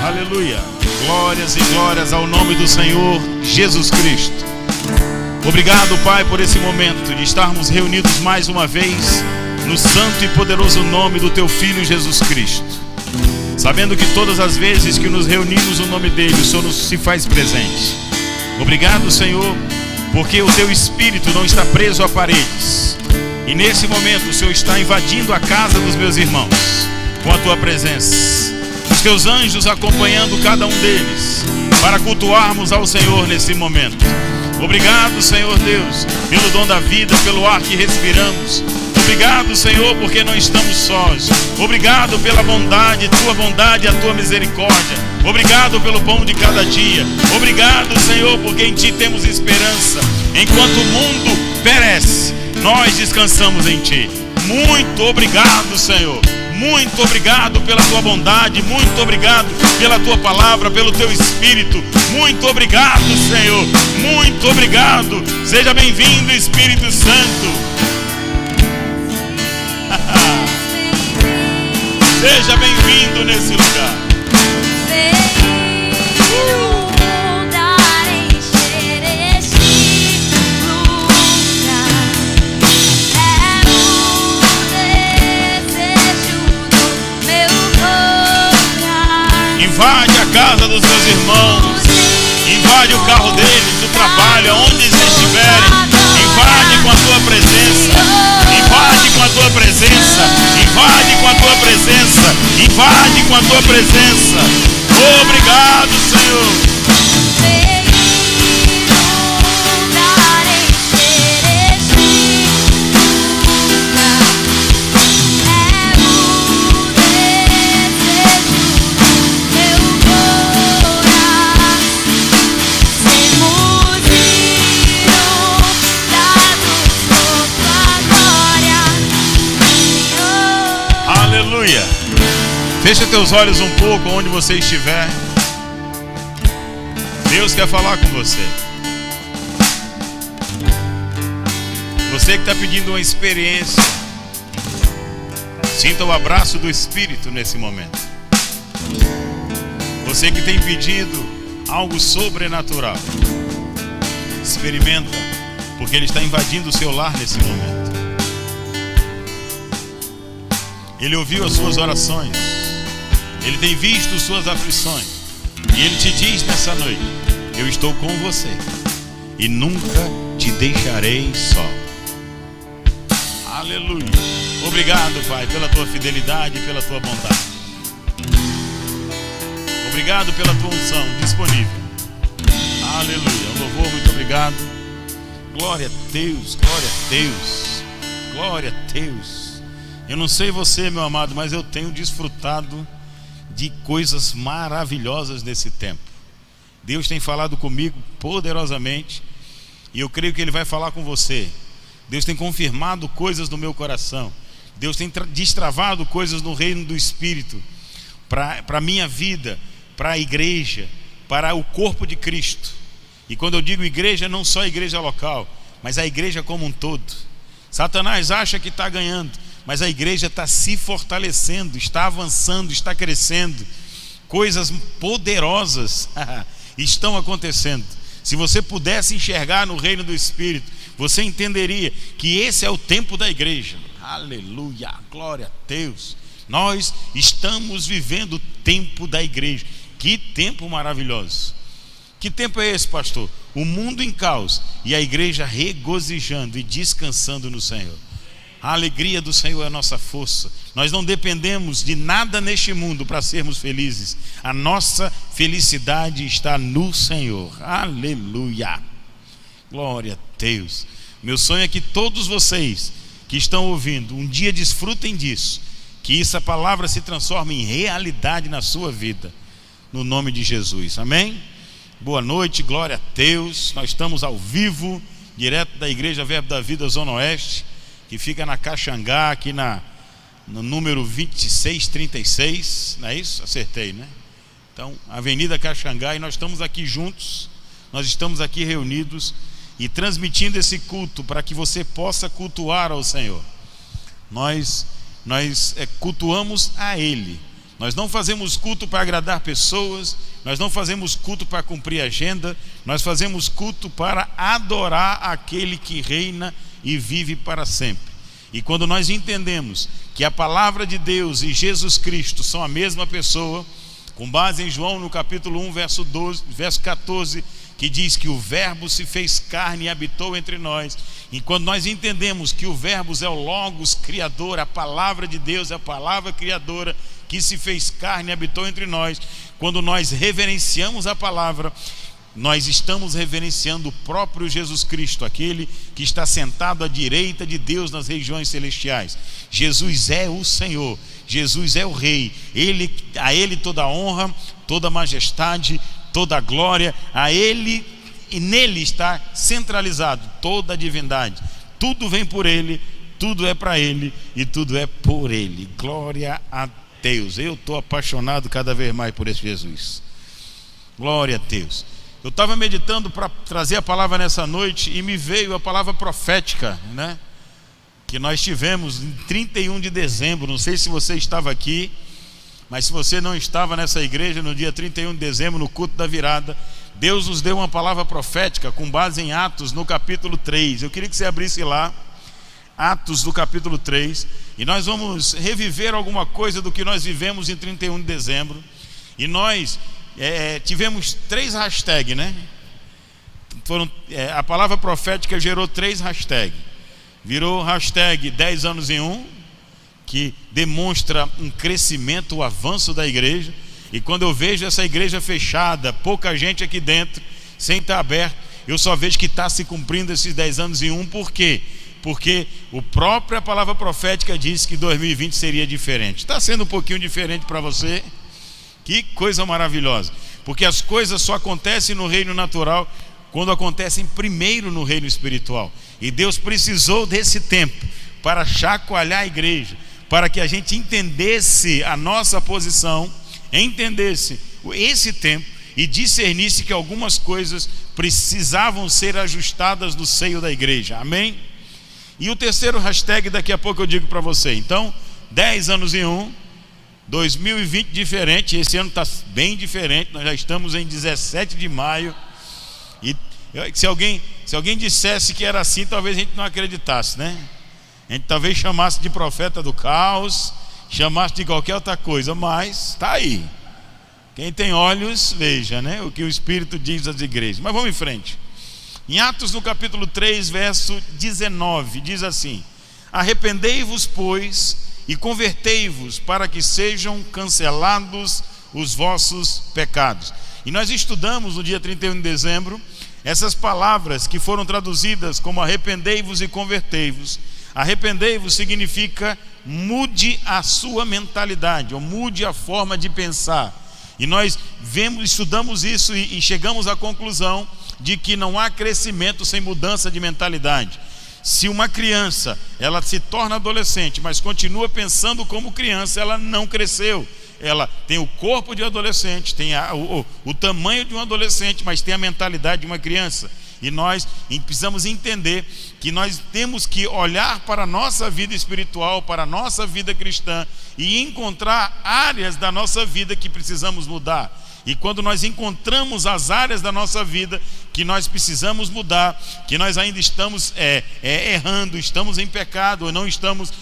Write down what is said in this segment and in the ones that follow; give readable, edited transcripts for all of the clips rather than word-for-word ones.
Aleluia. Glórias e glórias ao nome do Senhor Jesus Cristo. Obrigado, Pai, por esse momento de estarmos reunidos mais uma vez no santo e poderoso nome do Teu Filho Jesus Cristo, sabendo que todas as vezes que nos reunimos no nome dele, o Senhor se faz presente. Obrigado, Senhor, porque o Teu Espírito não está preso a paredes, e nesse momento o Senhor está invadindo a casa dos meus irmãos com a Tua presença, os Teus anjos acompanhando cada um deles para cultuarmos ao Senhor nesse momento. Obrigado, Senhor Deus, pelo dom da vida, pelo ar que respiramos. Obrigado, Senhor, porque não estamos sós. Obrigado pela bondade, Tua bondade e a Tua misericórdia. Obrigado pelo pão de cada dia. Obrigado, Senhor, porque em Ti temos esperança. Enquanto o mundo perece, nós descansamos em Ti. Muito obrigado, Senhor. Muito obrigado pela Tua bondade. Muito obrigado pela Tua palavra, pelo Teu Espírito. Muito obrigado, Senhor. Muito obrigado. Seja bem-vindo, Espírito Santo. Seja bem-vindo nesse lugar. Invade a casa dos meus irmãos. Invade o carro deles, o trabalho, aonde eles estiverem. Invade com a Tua presença. Invade com a Tua presença. Invade com a Tua presença. Invade com a Tua presença. Obrigado, Senhor. Fecha teus olhos um pouco onde você estiver. Deus quer falar com você. Você que está pedindo uma experiência, sinta o abraço do Espírito nesse momento. Você que tem pedido algo sobrenatural, experimenta, porque Ele está invadindo o seu lar nesse momento. Ele ouviu as suas orações. Ele tem visto suas aflições. E Ele te diz nessa noite: eu estou com você e nunca te deixarei só. Aleluia. Obrigado, Pai, pela Tua fidelidade e pela Tua bondade. Obrigado pela Tua unção disponível. Aleluia. Um louvor, muito obrigado. Glória a Deus, glória a Deus, glória a Deus. Eu não sei você, meu amado, mas eu tenho desfrutado de coisas maravilhosas nesse tempo. Deus tem falado comigo poderosamente, e eu creio que Ele vai falar com você. Deus tem confirmado coisas no meu coração. Deus tem destravado coisas no reino do Espírito, para a minha vida, para a igreja, para o corpo de Cristo. E quando eu digo igreja, não só a igreja local, mas a igreja como um todo. Satanás acha que está ganhando, mas a igreja está se fortalecendo, está avançando, está crescendo. Coisas poderosas estão acontecendo. Se você pudesse enxergar no reino do Espírito, você entenderia que esse é o tempo da igreja. Aleluia, glória a Deus. Nós estamos vivendo o tempo da igreja. Que tempo maravilhoso. Que tempo é esse, pastor? O mundo em caos e a igreja regozijando e descansando no Senhor. A alegria do Senhor é a nossa força. Nós não dependemos de nada neste mundo para sermos felizes. A nossa felicidade está no Senhor. Aleluia. Glória a Deus. Meu sonho é que todos vocês que estão ouvindo um dia desfrutem disso, que essa palavra se transforme em realidade na sua vida, no nome de Jesus. Amém? Boa noite, glória a Deus. Nós estamos ao vivo, direto da Igreja Verbo da Vida Zona Oeste, que fica na Caxangá, aqui no número 2636, não é isso? Acertei, né? Então, Avenida Caxangá, e nós estamos aqui juntos, nós estamos aqui reunidos e transmitindo esse culto para que você possa cultuar ao Senhor. Nós cultuamos a Ele, Nós não fazemos culto para agradar pessoas, nós não fazemos culto para cumprir agenda, nós fazemos culto para adorar aquele que reina e vive para sempre. E quando nós entendemos que a palavra de Deus e Jesus Cristo são a mesma pessoa, com base em João no capítulo 1, verso 14, que diz que o verbo se fez carne e habitou entre nós. E quando nós entendemos que o verbo é o Logos criador, a palavra de Deus é a palavra criadora que se fez carne e habitou entre nós, quando nós reverenciamos a palavra, nós estamos reverenciando o próprio Jesus Cristo, aquele que está sentado à direita de Deus nas regiões celestiais. Jesus é o Senhor, Jesus é o Rei, a Ele toda a honra, toda a majestade, toda a glória, a Ele, e nele está centralizado toda a divindade. Tudo vem por Ele, tudo é para Ele e tudo é por Ele. Glória a Deus. Eu estou apaixonado cada vez mais por esse Jesus. Glória a Deus. Eu estava meditando para trazer a palavra nessa noite e me veio a palavra profética, né? Que nós tivemos em 31 de dezembro. Não sei se você estava aqui, mas se você não estava nessa igreja no dia 31 de dezembro, no culto da virada, Deus nos deu uma palavra profética com base em Atos no capítulo 3. Eu queria que você abrisse lá Atos do capítulo 3, e nós vamos reviver alguma coisa do que nós vivemos em 31 de dezembro. E nós tivemos 3 hashtags, né? A palavra profética gerou 3 hashtags. Virou hashtag 10 anos em 1, que demonstra um crescimento, o avanço da igreja. E quando eu vejo essa igreja fechada, pouca gente aqui dentro, sem estar aberto, eu só vejo que está se cumprindo esses 10 anos em 1. Por quê? Porque a própria palavra profética diz que 2020 seria diferente. Está sendo um pouquinho diferente para você? Que coisa maravilhosa. Porque as coisas só acontecem no reino natural quando acontecem primeiro no reino espiritual. E Deus precisou desse tempo para chacoalhar a igreja, para que a gente entendesse a nossa posição, entendesse esse tempo e discernisse que algumas coisas precisavam ser ajustadas no seio da igreja. Amém? E o terceiro hashtag daqui a pouco eu digo para você. Então, 10 anos em 1, 2020 diferente. Esse ano está bem diferente. Nós já estamos em 17 de maio. E se alguém dissesse que era assim, talvez a gente não acreditasse, né? A gente talvez chamasse de profeta do caos, chamasse de qualquer outra coisa, mas está aí. Quem tem olhos, veja, né? O que o Espírito diz às igrejas. Mas vamos em frente. Em Atos no capítulo 3, verso 19, diz assim: arrependei-vos, pois, e convertei-vos, para que sejam cancelados os vossos pecados. E nós estudamos no dia 31 de dezembro essas palavras que foram traduzidas como arrependei-vos e convertei-vos. Arrependei-vos significa mude a sua mentalidade, ou mude a forma de pensar. E nós estudamos isso e chegamos à conclusão de que não há crescimento sem mudança de mentalidade. Se uma criança, ela se torna adolescente, mas continua pensando como criança, ela não cresceu. Ela tem o corpo de adolescente, tem o tamanho de um adolescente, mas tem a mentalidade de uma criança. E nós precisamos entender que nós temos que olhar para a nossa vida espiritual, para a nossa vida cristã, e encontrar áreas da nossa vida que precisamos mudar. E quando nós encontramos as áreas da nossa vida que nós precisamos mudar, que nós ainda estamos errando, estamos em pecado, ou não estamos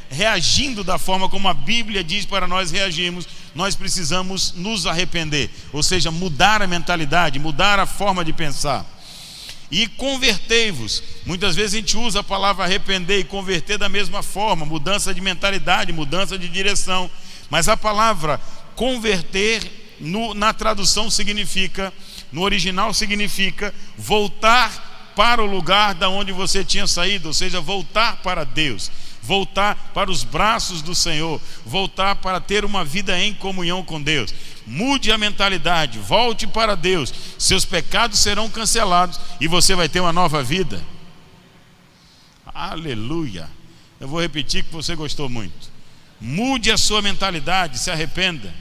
reagindo da forma como a Bíblia diz para nós reagirmos, nós precisamos nos arrepender, ou seja, mudar a mentalidade, mudar a forma de pensar. E convertei-vos. Muitas vezes a gente usa a palavra arrepender e converter da mesma forma, mudança de mentalidade, mudança de direção. Mas a palavra converter na tradução significa, no original significa voltar para o lugar da onde você tinha saído, ou seja, voltar para Deus, voltar para os braços do Senhor, voltar para ter uma vida em comunhão com Deus. Mude a mentalidade, volte para Deus, seus pecados serão cancelados e você vai ter uma nova vida. Aleluia. Eu vou repetir que você gostou muito. Mude a sua mentalidade, se arrependa,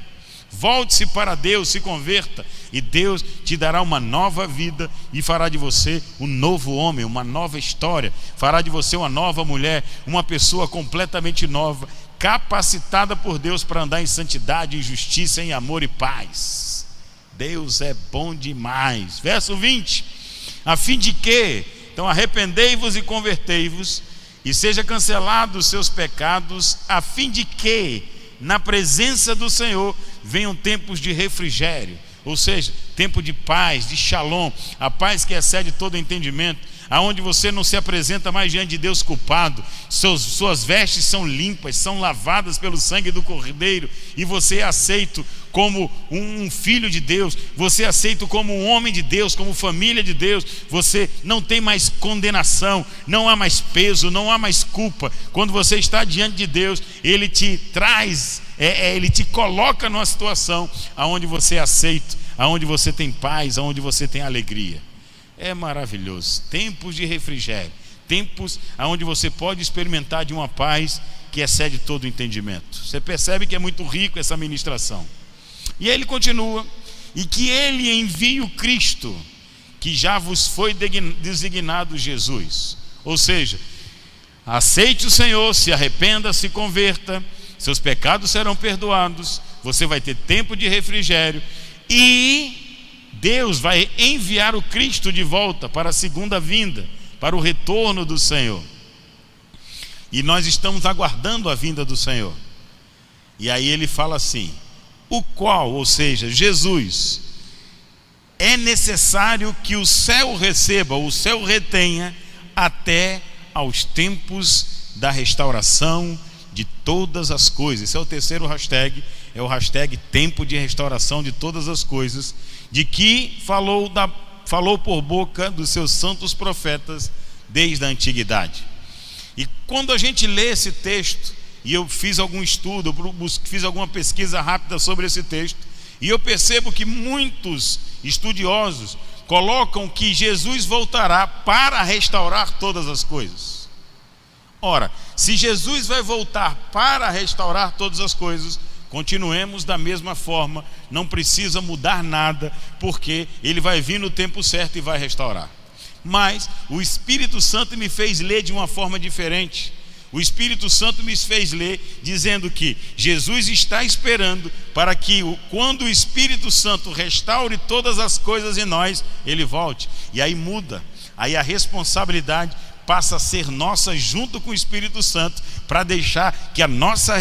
volte-se para Deus, se converta, e Deus te dará uma nova vida e fará de você um novo homem, uma nova história, fará de você uma nova mulher, uma pessoa completamente nova, capacitada por Deus para andar em santidade, em justiça, em amor e paz. Deus é bom demais. Verso 20: a fim de que, então, arrependei-vos e convertei-vos, e seja cancelados os seus pecados, a fim de que na presença do Senhor venham tempos de refrigério, ou seja, tempo de paz, de shalom, a paz que excede todo entendimento, aonde você não se apresenta mais diante de Deus culpado, suas vestes são limpas, são lavadas pelo sangue do Cordeiro, e você é aceito como um filho de Deus, você é aceito como um homem de Deus, como família de Deus. Você não tem mais condenação, não há mais peso, não há mais culpa. Quando você está diante de Deus, Ele te traz, Ele te coloca numa situação aonde você é aceito, aonde você tem paz, aonde você tem alegria. É maravilhoso. Tempos de refrigério, tempos aonde você pode experimentar de uma paz que excede todo o entendimento. Você percebe que é muito rico essa ministração. E ele continua: e que ele envie o Cristo, que já vos foi designado Jesus. Ou seja, aceite o Senhor, se arrependa, se converta, seus pecados serão perdoados, você vai ter tempo de refrigério, e Deus vai enviar o Cristo de volta para a segunda vinda, para o retorno do Senhor. E nós estamos aguardando a vinda do Senhor. E aí ele fala assim: o qual, ou seja, Jesus, é necessário que o céu receba, o céu retenha, até aos tempos da restauração de todas as coisas. Esse é o terceiro hashtag, é o hashtag tempo de restauração de todas as coisas, de que falou por boca dos seus santos profetas desde a antiguidade. E quando a gente lê esse texto, e eu fiz algum estudo, fiz alguma pesquisa rápida sobre esse texto, e eu percebo que muitos estudiosos colocam que Jesus voltará para restaurar todas as coisas. Ora, se Jesus vai voltar para restaurar todas as coisas, continuemos da mesma forma, não precisa mudar nada, porque Ele vai vir no tempo certo e vai restaurar. Mas o Espírito Santo me fez ler de uma forma diferente. O Espírito Santo me fez ler dizendo que Jesus está esperando para que, quando o Espírito Santo restaure todas as coisas em nós, Ele volte. E aí muda, aí a responsabilidade passa a ser nossa junto com o Espírito Santo, para deixar que a nossa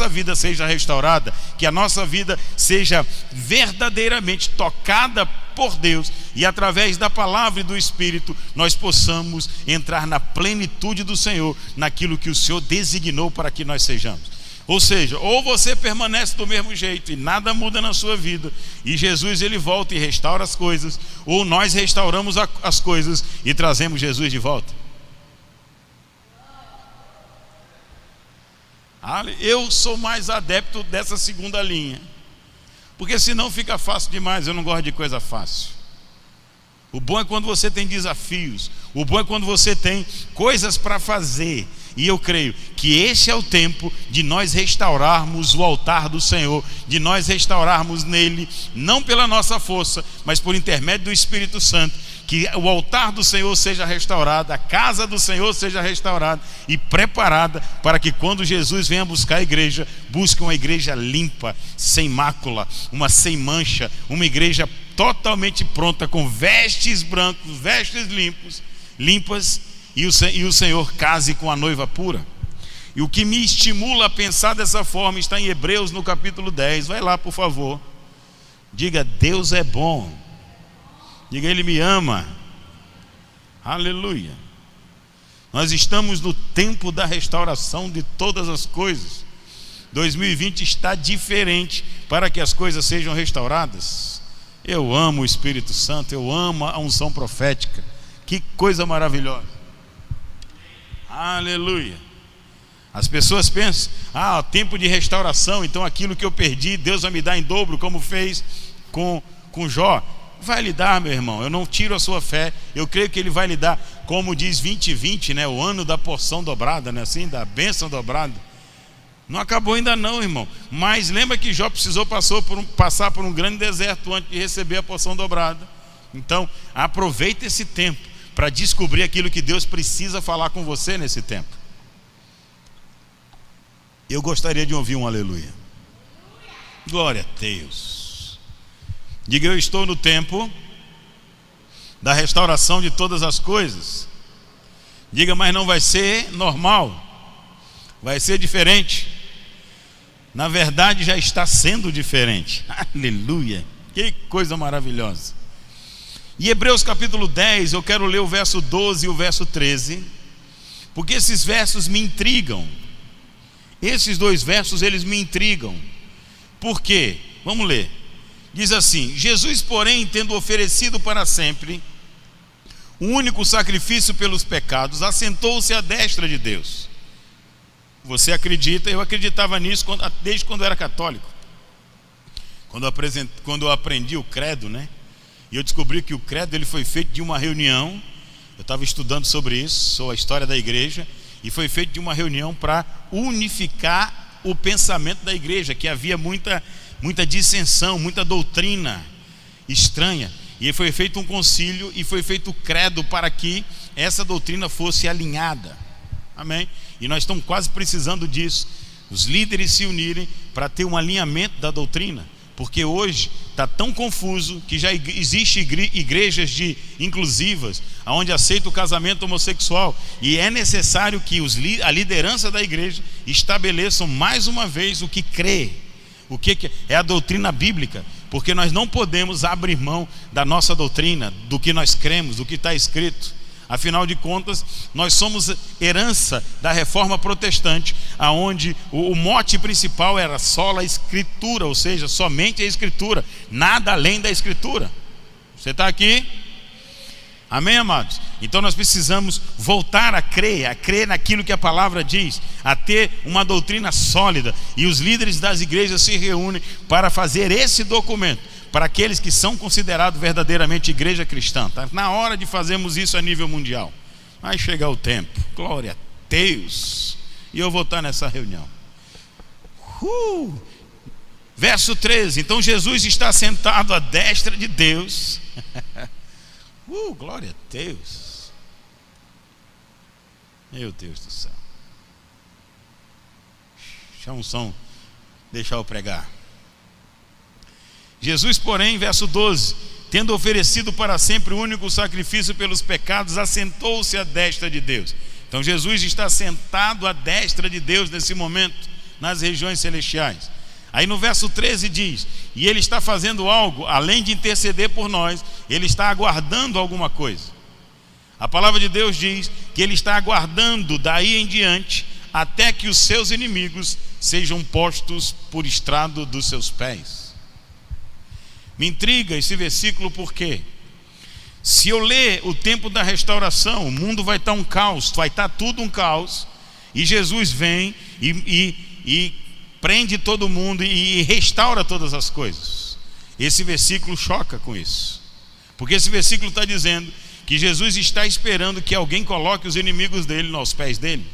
vida seja restaurada, que a nossa vida seja verdadeiramente tocada por Deus, e através da palavra e do Espírito nós possamos entrar na plenitude do Senhor, naquilo que o Senhor designou para que nós sejamos. Ou seja, ou você permanece do mesmo jeito e nada muda na sua vida, e Jesus ele volta e restaura as coisas, ou nós restauramos as coisas e trazemos Jesus de volta. Eu sou mais adepto dessa segunda linha, porque senão fica fácil demais. Eu não gosto de coisa fácil. O bom é quando você tem desafios, o bom é quando você tem coisas para fazer. E eu creio que esse é o tempo de nós restaurarmos o altar do Senhor, de nós restaurarmos nele, não pela nossa força, mas por intermédio do Espírito Santo, que o altar do Senhor seja restaurado, a casa do Senhor seja restaurada e preparada para que, quando Jesus venha buscar a igreja, busque uma igreja limpa, sem mácula, uma sem mancha, uma igreja totalmente pronta, com vestes brancos, vestes limpas, e o Senhor case com a noiva pura. E o que me estimula a pensar dessa forma está em Hebreus, no capítulo 10. Vai lá, por favor. Diga: Deus é bom. Diga: Ele me ama. Aleluia. Nós estamos no tempo da restauração de todas as coisas. 2020 está diferente para que as coisas sejam restauradas. Eu amo o Espírito Santo, eu amo a unção profética. Que coisa maravilhosa. Aleluia. As pessoas pensam: tempo de restauração, então aquilo que eu perdi, Deus vai me dar em dobro, como fez com Jó. Vai lhe dar, meu irmão. Eu não tiro a sua fé. Eu creio que Ele vai lhe dar, como diz 2020, né? O ano da porção dobrada, né? Assim, da bênção dobrada. Não acabou ainda não, irmão. Mas lembra que Jó precisou passar por um grande deserto antes de receber a porção dobrada. Então, aproveita esse tempo para descobrir aquilo que Deus precisa falar com você nesse tempo. Eu gostaria de ouvir um aleluia. Glória a Deus. Diga: eu estou no tempo da restauração de todas as coisas. Diga: mas não vai ser normal, vai ser diferente. Na verdade já está sendo diferente. Aleluia, que coisa maravilhosa. E Hebreus capítulo 10, eu quero ler o verso 12 e o verso 13, porque esses versos me intrigam. Esses dois versos, eles me intrigam. Por quê? Vamos ler. Diz assim: Jesus, porém, tendo oferecido para sempre o único sacrifício pelos pecados, assentou-se à destra de Deus. Você acredita? Eu acreditava nisso desde quando eu era católico. Quando eu aprendi o credo, né? E eu descobri que o credo ele foi feito de uma reunião. Eu estava estudando sobre isso, sobre a história da igreja, e foi feito de uma reunião para unificar o pensamento da igreja, que havia muita dissensão, muita doutrina estranha. E foi feito um concílio e foi feito o credo para que essa doutrina fosse alinhada. Amém? E nós estamos quase precisando disso, os líderes se unirem para ter um alinhamento da doutrina, porque hoje está tão confuso que já existe igrejas inclusivas, onde aceita o casamento homossexual, e é necessário que a liderança da igreja estabeleçam mais uma vez o que crê, o que é a doutrina bíblica, porque nós não podemos abrir mão da nossa doutrina, do que nós cremos, do que está escrito. Afinal de contas, nós somos herança da reforma protestante, aonde o mote principal era sola escritura, ou seja, somente a escritura, nada além da escritura. Você está aqui? Amém, amados? Então nós precisamos voltar a crer naquilo que a palavra diz, a ter uma doutrina sólida, e os líderes das igrejas se reúnem para fazer esse documento para aqueles que são considerados verdadeiramente igreja cristã. Está na hora de fazermos isso a nível mundial. Vai chegar o tempo, glória a Deus, e eu vou estar nessa reunião. Verso 13: então Jesus está sentado à destra de Deus. Glória a Deus. Meu Deus do céu. Chama um som, deixa eu pregar. Jesus, porém, verso 12, tendo oferecido para sempre o único sacrifício pelos pecados, assentou-se à destra de Deus. Então Jesus está sentado à destra de Deus nesse momento, nas regiões celestiais. Aí no verso 13 diz: e ele está fazendo algo, além de interceder por nós, ele está aguardando alguma coisa. A palavra de Deus diz que ele está aguardando daí em diante, até que os seus inimigos sejam postos por estrado dos seus pés. Me intriga esse versículo, porque se eu ler o tempo da restauração, o mundo vai estar um caos, vai estar tudo um caos, e Jesus vem e prende todo mundo e restaura todas as coisas. Esse versículo choca com isso, porque esse versículo está dizendo que Jesus está esperando que alguém coloque os inimigos dele aos pés dele.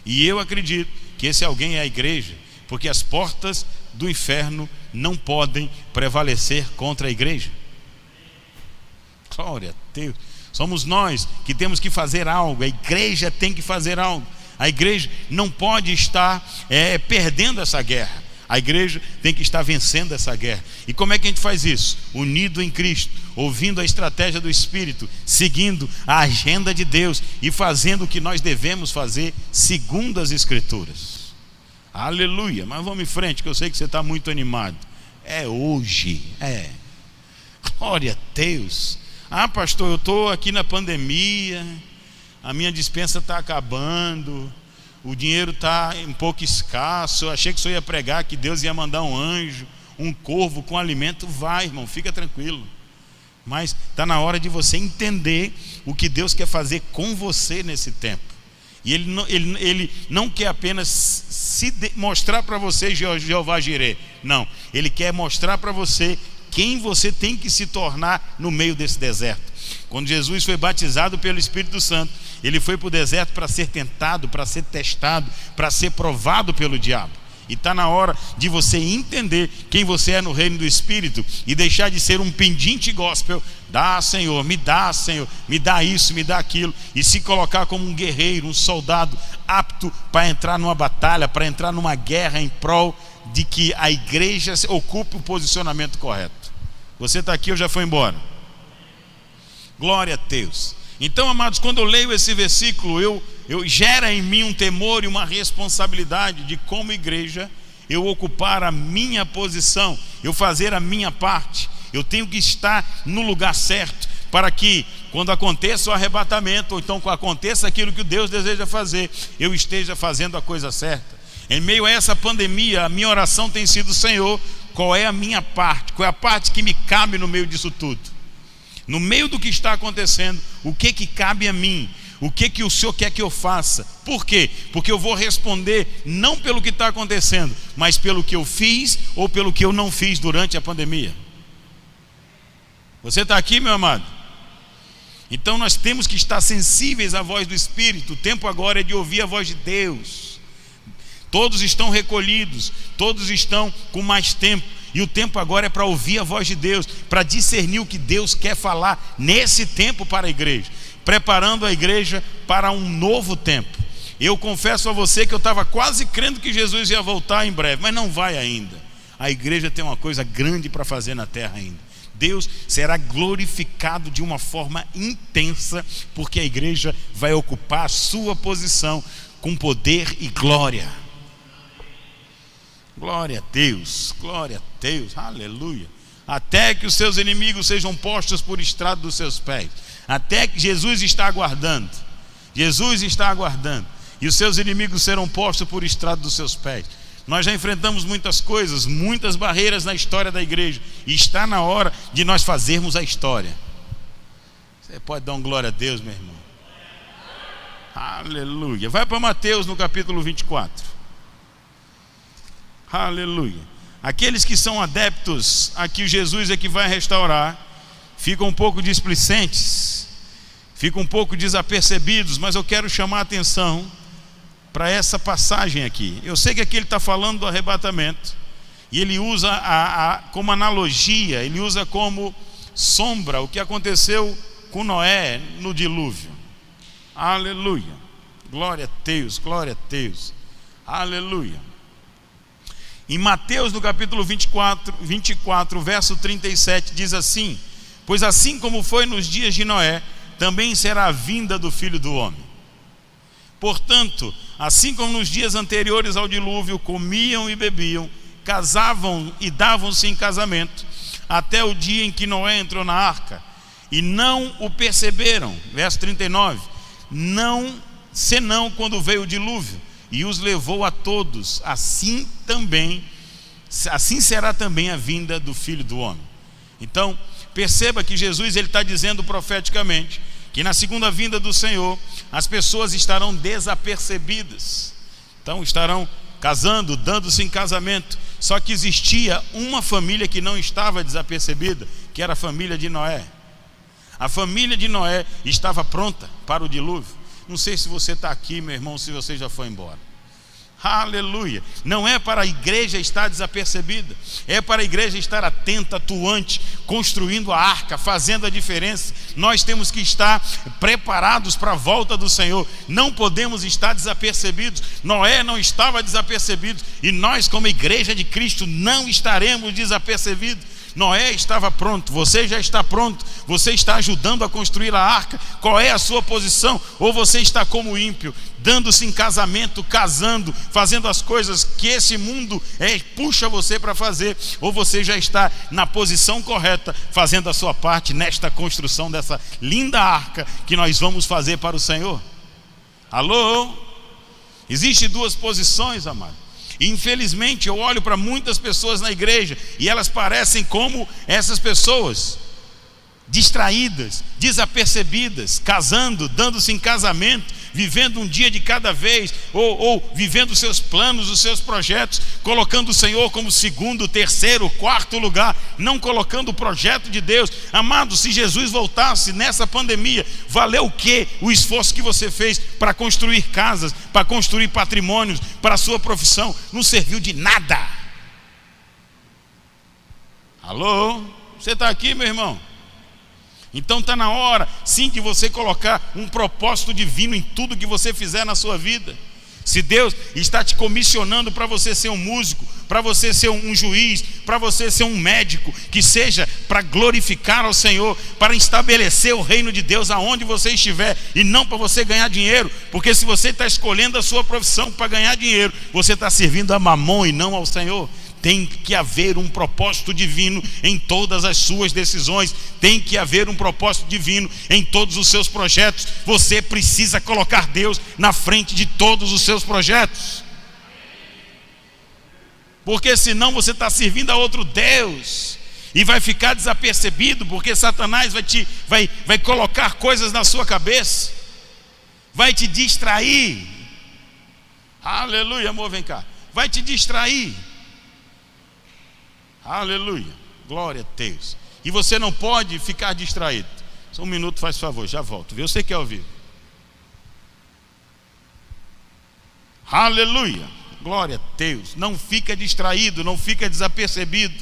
E eu acredito que esse alguém é a igreja, porque as portas do inferno não podem prevalecer contra a igreja. Glória a Deus. Somos nós que temos que fazer algo. A igreja tem que fazer algo. A igreja não pode estar perdendo essa guerra. A igreja tem que estar vencendo essa guerra. E como é que a gente faz isso? Unido em Cristo, ouvindo a estratégia do Espírito, seguindo a agenda de Deus e fazendo o que nós devemos fazer segundo as Escrituras. Aleluia. Mas vamos em frente, que eu sei que você está muito animado. É hoje, glória a Deus. Pastor, eu estou aqui na pandemia, a minha despensa está acabando, o dinheiro está um pouco escasso. Eu achei que o senhor ia pregar que Deus ia mandar um anjo, um corvo com alimento. Vai, irmão, fica tranquilo. Mas está na hora de você entender o que Deus quer fazer com você nesse tempo. E ele não quer apenas mostrar para você Jeová Jireh. Não, ele quer mostrar para você quem você tem que se tornar no meio desse deserto. Quando Jesus foi batizado pelo Espírito Santo, ele foi para o deserto para ser tentado, para ser testado, para ser provado pelo diabo. E está na hora de você entender quem você é no reino do Espírito e deixar de ser um pedinte gospel. Dá, Senhor, me dá isso, me dá aquilo, e se colocar como um guerreiro, um soldado apto para entrar numa batalha, para entrar numa guerra em prol de que a igreja ocupe o posicionamento correto. Você está aqui ou já foi embora? Glória a Deus. Então, amados, quando eu leio esse versículo, eu gera em mim um temor e uma responsabilidade de, como igreja, eu ocupar a minha posição, eu fazer a minha parte. Eu tenho que estar no lugar certo, para que quando aconteça o arrebatamento, ou então quando aconteça aquilo que Deus deseja fazer, eu esteja fazendo a coisa certa. Em meio a essa pandemia, a minha oração tem sido: Senhor, qual é a minha parte? Qual é a parte que me cabe no meio disso tudo? No meio do que está acontecendo, o que cabe a mim? O que o Senhor quer que eu faça? Por quê? Porque eu vou responder não pelo que está acontecendo, mas pelo que eu fiz ou pelo que eu não fiz durante a pandemia. Você está aqui, meu amado? Então nós temos que estar sensíveis à voz do Espírito. O tempo agora é de ouvir a voz de Deus. Todos estão recolhidos, todos estão com mais tempo. E o tempo agora é para ouvir a voz de Deus, para discernir o que Deus quer falar nesse tempo para a igreja, preparando a igreja para um novo tempo. Eu confesso a você que eu estava quase crendo que Jesus ia voltar em breve, mas não vai ainda. A igreja tem uma coisa grande para fazer na terra ainda. Deus será glorificado de uma forma intensa, porque a igreja vai ocupar a sua posição com poder e glória. Glória a Deus, aleluia. Até que os seus inimigos sejam postos por estrado dos seus pés. Até que Jesus está aguardando. E os seus inimigos serão postos por estrado dos seus pés. Nós já enfrentamos muitas coisas, muitas barreiras na história da igreja, e está na hora de nós fazermos a história. Você pode dar um glória a Deus, meu irmão? Aleluia. Vai para Mateus no capítulo 24. Aleluia. Aqueles que são adeptos a que Jesus é que vai restaurar ficam um pouco displicentes, ficam um pouco desapercebidos, mas eu quero chamar a atenção para essa passagem aqui. Eu sei que aqui ele está falando do arrebatamento, e ele usa como analogia, ele usa como sombra o que aconteceu com Noé no dilúvio. Aleluia. Glória a Deus. Aleluia. Em Mateus, no capítulo 24, verso 37, diz assim: pois assim como foi nos dias de Noé, também será a vinda do Filho do Homem. Portanto, assim como nos dias anteriores ao dilúvio, comiam e bebiam, casavam e davam-se em casamento, até o dia em que Noé entrou na arca, e não o perceberam. Verso 39, senão quando veio o dilúvio e os levou a todos, assim será também a vinda do Filho do Homem. Então, perceba que Jesus está dizendo profeticamente que na segunda vinda do Senhor as pessoas estarão desapercebidas. Então estarão casando, dando-se em casamento. Só que existia uma família que não estava desapercebida, que era a família de Noé. A família de Noé estava pronta para o dilúvio. Não sei se você está aqui, meu irmão, se você já foi embora. Aleluia. Não é para a igreja estar desapercebida, é para a igreja estar atenta, atuante, construindo a arca, fazendo a diferença. Nós temos que estar preparados para a volta do Senhor. Não podemos estar desapercebidos. Noé não estava desapercebido, e nós, como igreja de Cristo, não estaremos desapercebidos. Noé estava pronto, você já está pronto, você está ajudando a construir a arca. Qual é a sua posição? Ou você está como ímpio, dando-se em casamento, casando, fazendo as coisas que esse mundo puxa você para fazer, ou você já está na posição correta, fazendo a sua parte nesta construção dessa linda arca que nós vamos fazer para o Senhor? Alô? Existem duas posições, amado. Infelizmente eu olho para muitas pessoas na igreja e elas parecem como essas pessoas, distraídas, desapercebidas, casando, dando-se em casamento, vivendo um dia de cada vez, ou vivendo os seus planos, os seus projetos, colocando o Senhor como segundo, terceiro, quarto lugar, não colocando o projeto de Deus. Amado, se Jesus voltasse nessa pandemia, valeu o que o esforço que você fez para construir casas, para construir patrimônios, para a sua profissão? Não serviu de nada. Alô? Você está aqui, meu irmão? Então está na hora, sim, de você colocar um propósito divino em tudo que você fizer na sua vida. Se Deus está te comissionando para você ser um músico, para você ser um juiz, para você ser um médico, que seja para glorificar ao Senhor, para estabelecer o reino de Deus aonde você estiver, e não para você ganhar dinheiro, porque se você está escolhendo a sua profissão para ganhar dinheiro, você está servindo a Mamon e não ao Senhor. Tem que haver um propósito divino em todas as suas decisões. Tem que haver um propósito divino em todos os seus projetos. Você precisa colocar Deus na frente de todos os seus projetos. Porque senão você está servindo a outro Deus e vai ficar desapercebido, porque Satanás vai colocar coisas na sua cabeça, vai te distrair. Aleluia, amor, vem cá. Vai te distrair. Aleluia, glória a Deus. E você não pode ficar distraído. Só um minuto, faz favor, já volto, viu? Você quer ouvir? Aleluia, glória a Deus. Não fica distraído, não fica desapercebido.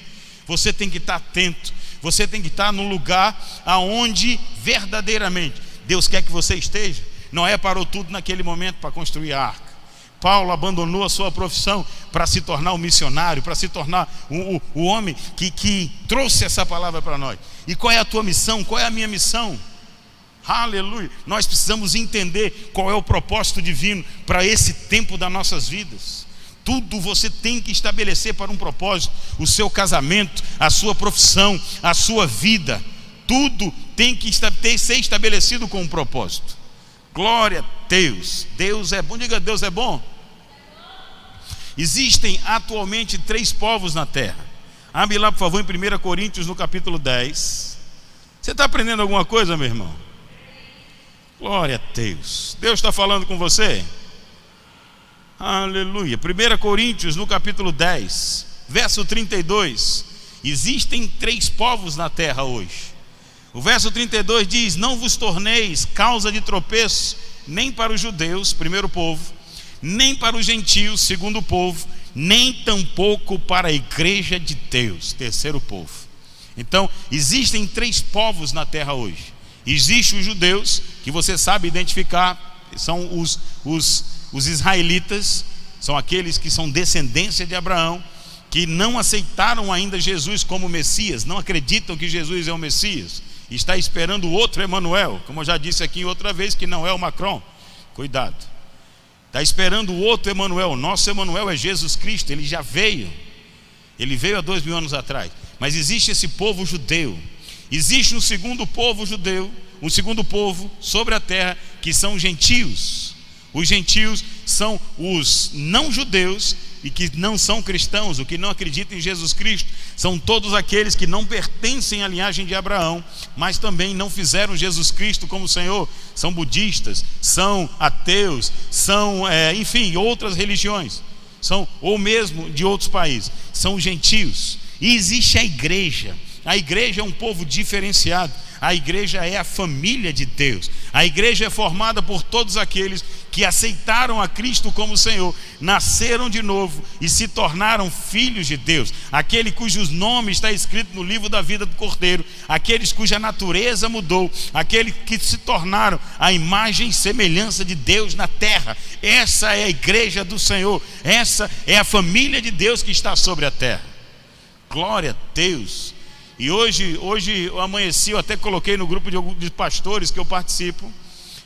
Você tem que estar atento. Você tem que estar no lugar aonde verdadeiramente Deus quer que você esteja. Noé parou tudo naquele momento para construir a arca. Paulo abandonou a sua profissão para se tornar um missionário, para se tornar o homem que trouxe essa palavra para nós. E qual é a tua missão? Qual é a minha missão? Aleluia. Nós precisamos entender qual é o propósito divino para esse tempo das nossas vidas. Tudo você tem que estabelecer para um propósito. O seu casamento, a sua profissão, a sua vida, tudo tem que ser estabelecido com um propósito. Glória a Deus. Deus é bom. Diga, Deus é bom. Existem atualmente 3 povos na terra. Abre lá, por favor, em 1 Coríntios, no capítulo 10. Você está aprendendo alguma coisa, meu irmão? Glória a Deus. Deus está falando com você? Aleluia. 1 Coríntios, no capítulo 10, verso 32. Existem 3 povos na terra hoje. O verso 32 diz: não vos torneis causa de tropeço, nem para os judeus, primeiro povo, nem para os gentios, segundo povo, nem tampouco para a igreja de Deus, terceiro povo. Então, existem 3 povos na terra hoje. Existem os judeus, que você sabe identificar, são os israelitas, são aqueles que são descendência de Abraão, que não aceitaram ainda Jesus como Messias, não acreditam que Jesus é o Messias, está esperando o outro Emanuel, como eu já disse aqui outra vez, que não é o Macron. Cuidado. Está esperando o outro Emanuel. Nosso Emanuel é Jesus Cristo. Ele já veio. Ele veio há 2000 anos atrás. Mas existe esse povo judeu. Existe um segundo povo judeu, um segundo povo sobre a terra, que são os gentios. Os gentios são os não judeus e que não são cristãos, o que não acreditam em Jesus Cristo. São todos aqueles que não pertencem à linhagem de Abraão, mas também não fizeram Jesus Cristo como Senhor. São budistas, são ateus, são, enfim, outras religiões, são, ou mesmo de outros países. São gentios. E existe a igreja. A igreja é um povo diferenciado. A igreja é a família de Deus. A igreja é formada por todos aqueles que aceitaram a Cristo como Senhor, nasceram de novo e se tornaram filhos de Deus. Aquele cujos nomes está escrito no livro da vida do Cordeiro, aqueles cuja natureza mudou, aqueles que se tornaram a imagem e semelhança de Deus na terra. Essa é a igreja do Senhor. Essa é a família de Deus que está sobre a terra. Glória a Deus. E hoje eu amanheci, eu até coloquei no grupo de pastores que eu participo,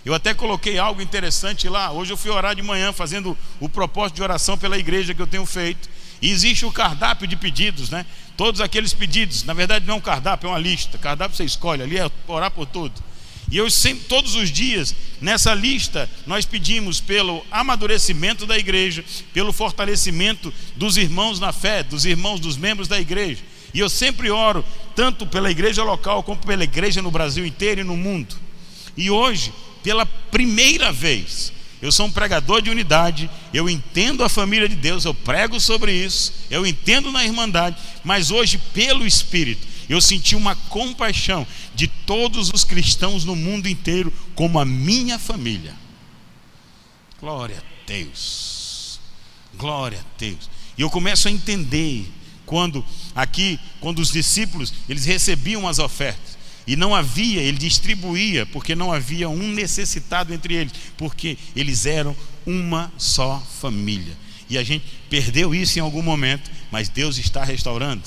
eu até coloquei algo interessante lá. Hoje eu fui orar de manhã, fazendo o propósito de oração pela igreja que eu tenho feito. E existe o cardápio de pedidos, né? Todos aqueles pedidos, na verdade não é um cardápio, é uma lista. Cardápio você escolhe, ali é orar por tudo. E eu sempre, todos os dias, nessa lista, nós pedimos pelo amadurecimento da igreja, pelo fortalecimento dos irmãos na fé, dos irmãos, dos membros da igreja. E eu sempre oro, tanto pela igreja local, como pela igreja no Brasil inteiro e no mundo. E hoje, pela primeira vez, eu sou um pregador de unidade, eu entendo a família de Deus, eu prego sobre isso, eu entendo na irmandade, mas hoje, pelo Espírito, eu senti uma compaixão de todos os cristãos no mundo inteiro como a minha família. Glória a Deus, glória a Deus. E eu começo a entender quando os discípulos, eles recebiam as ofertas e não havia, ele distribuía, porque não havia um necessitado entre eles, porque eles eram uma só família. E a gente perdeu isso em algum momento, mas Deus está restaurando.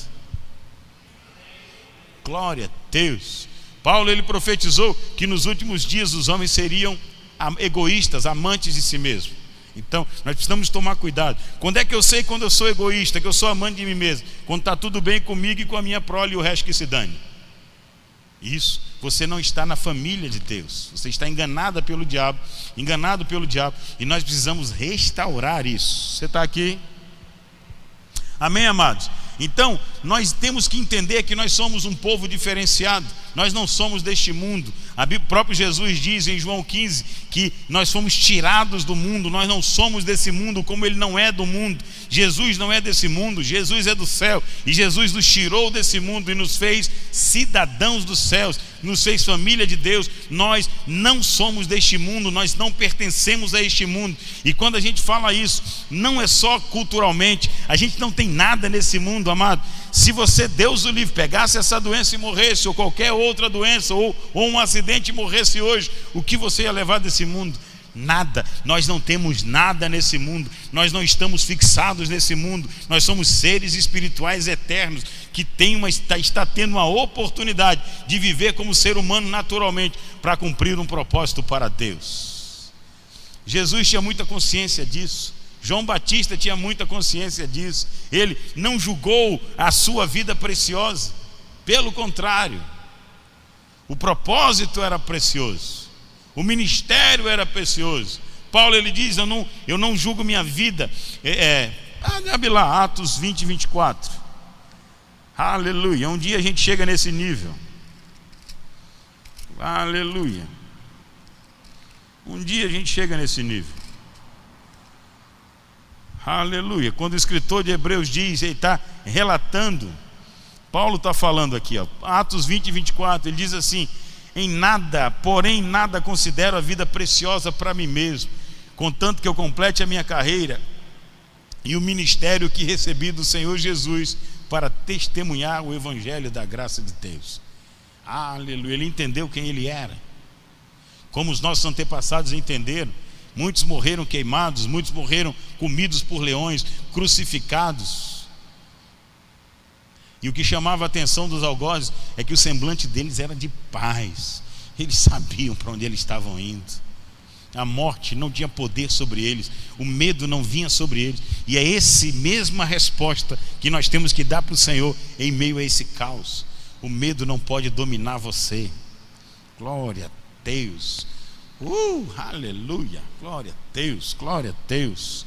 Glória a Deus. Paulo, ele profetizou que nos últimos dias os homens seriam egoístas, amantes de si mesmo. Então, nós precisamos tomar cuidado. Quando é que eu sei quando eu sou egoísta, que eu sou amante de mim mesmo? Quando está tudo bem comigo e com a minha prole e o resto que se dane. Isso, você não está na família de Deus. Você está enganado pelo diabo. E nós precisamos restaurar isso. Você está aqui? Amém, amados? Então, nós temos que entender que nós somos um povo diferenciado. Nós não somos deste mundo. O próprio Jesus diz em João 15 que nós fomos tirados do mundo. Nós não somos desse mundo, como ele não é do mundo. Jesus não é desse mundo, Jesus é do céu. E Jesus nos tirou desse mundo e nos fez cidadãos dos céus, nos fez família de Deus. Nós não somos deste mundo, nós não pertencemos a este mundo. E quando a gente fala isso, não é só culturalmente. A gente não tem nada nesse mundo, amado. Se você, Deus o livre, pegasse essa doença e morresse, ou qualquer outra doença, ou um acidente e morresse hoje, o que você ia levar desse mundo? Nada. Nós não temos nada nesse mundo. Nós não estamos fixados nesse mundo. Nós somos seres espirituais eternos que está tendo uma oportunidade de viver como ser humano naturalmente para cumprir um propósito para Deus. Jesus tinha muita consciência disso. João Batista tinha muita consciência disso. Ele não julgou a sua vida preciosa. Pelo contrário, o propósito era precioso. O ministério era precioso. Paulo, ele diz, eu não julgo minha vida. Abre lá, Atos 20 e 24. Aleluia. Um dia a gente chega nesse nível. Aleluia. Um dia a gente chega nesse nível. Aleluia. Quando o escritor de Hebreus diz, ele está relatando, Paulo está falando aqui, ó, Atos 20 e 24, ele diz assim: porém nada considero a vida preciosa para mim mesmo, contanto que eu complete a minha carreira e o ministério que recebi do Senhor Jesus para testemunhar o evangelho da graça de Deus. Aleluia. Ele entendeu quem ele era, como os nossos antepassados entenderam. Muitos morreram queimados, muitos morreram comidos por leões, crucificados. E o que chamava a atenção dos algozes é que o semblante deles era de paz. Eles sabiam para onde eles estavam indo. A morte não tinha poder sobre eles, o medo não vinha sobre eles. E é essa mesma resposta que nós temos que dar para o Senhor em meio a esse caos. O medo não pode dominar você. Glória a Deus. Aleluia. Glória a Deus, glória a Deus,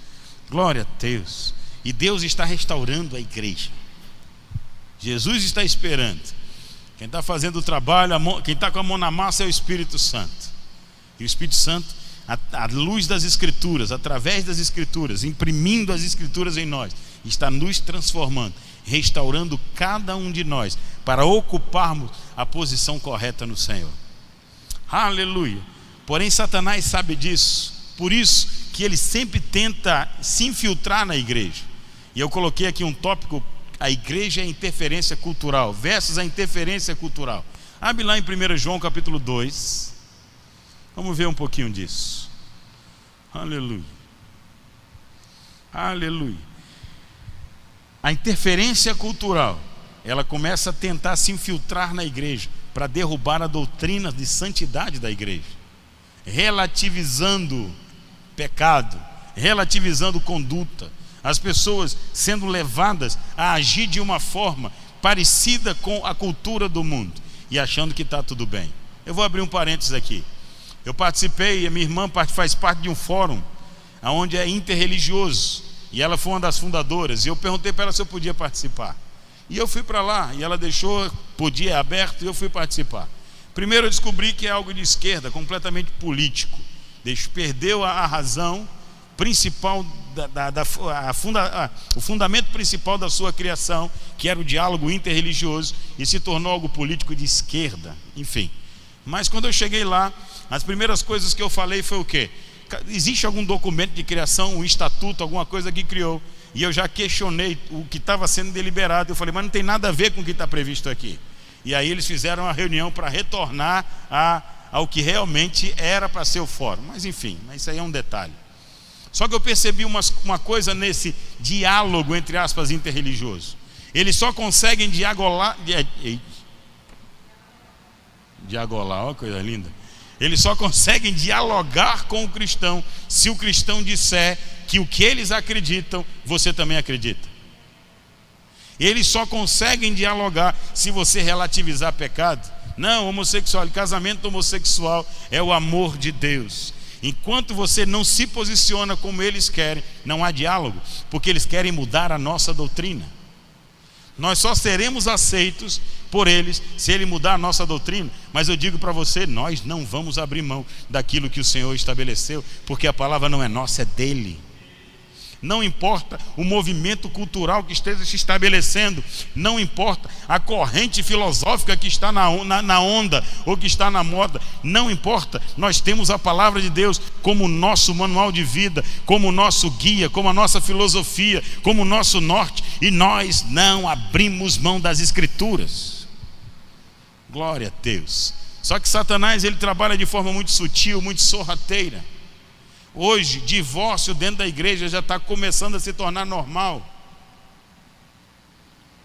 glória a Deus. E Deus está restaurando a igreja. Jesus está esperando. Quem está fazendo o trabalho, quem está com a mão na massa é o Espírito Santo. E o Espírito Santo, à luz das Escrituras, através das Escrituras, imprimindo as Escrituras em nós, está nos transformando, restaurando cada um de nós para ocuparmos a posição correta no Senhor. Aleluia. Porém Satanás sabe disso, por isso que ele sempre tenta se infiltrar na igreja. E eu coloquei aqui um tópico: a igreja é interferência cultural versus a interferência cultural. Abre lá em 1 João capítulo 2. Vamos ver um pouquinho disso. Aleluia. Aleluia. A interferência cultural, ela começa a tentar se infiltrar na igreja para derrubar a doutrina de santidade da igreja, relativizando pecado, relativizando conduta, as pessoas sendo levadas a agir de uma forma parecida com a cultura do mundo e achando que está tudo bem. Eu vou abrir um parênteses aqui. Eu participei, a minha irmã faz parte de um fórum onde é interreligioso, e ela foi uma das fundadoras, e eu perguntei para ela se eu podia participar, e eu fui para lá, e ela deixou, podia, é aberto, e eu fui participar. Primeiro eu descobri que é algo de esquerda, completamente político, perdeu a razão principal, o fundamento principal da sua criação, que era o diálogo interreligioso, e se tornou algo político de esquerda, enfim. Mas quando eu cheguei lá, as primeiras coisas que eu falei foi o quê? Existe algum documento de criação, um estatuto, alguma coisa que criou? E eu já questionei o que estava sendo deliberado. Eu falei, mas não tem nada a ver com o que está previsto aqui. E aí eles fizeram uma reunião para retornar ao que realmente era para ser o fórum. Mas enfim, isso aí é um detalhe. Só que eu percebi uma coisa nesse diálogo, entre aspas, interreligioso. Eles só conseguem dialogar, ó, coisa linda. Eles só conseguem dialogar com o cristão se o cristão disser que o que eles acreditam, você também acredita. Eles só conseguem dialogar se você relativizar pecado. Não, homossexual, casamento homossexual é o amor de Deus. Enquanto você não se posiciona como eles querem, não há diálogo, porque eles querem mudar a nossa doutrina. Nós só seremos aceitos por eles se ele mudar a nossa doutrina. Mas eu digo para você, nós não vamos abrir mão daquilo que o Senhor estabeleceu, porque a palavra não é nossa, é dele. Não importa o movimento cultural que esteja se estabelecendo, não importa a corrente filosófica que está na onda ou que está na moda, não importa. Nós temos a palavra de Deus como nosso manual de vida, como nosso guia, como a nossa filosofia, como o nosso norte, e nós não abrimos mão das Escrituras. Glória a Deus. Só que Satanás, ele trabalha de forma muito sutil, muito sorrateira. Hoje, divórcio dentro da igreja já está começando a se tornar normal.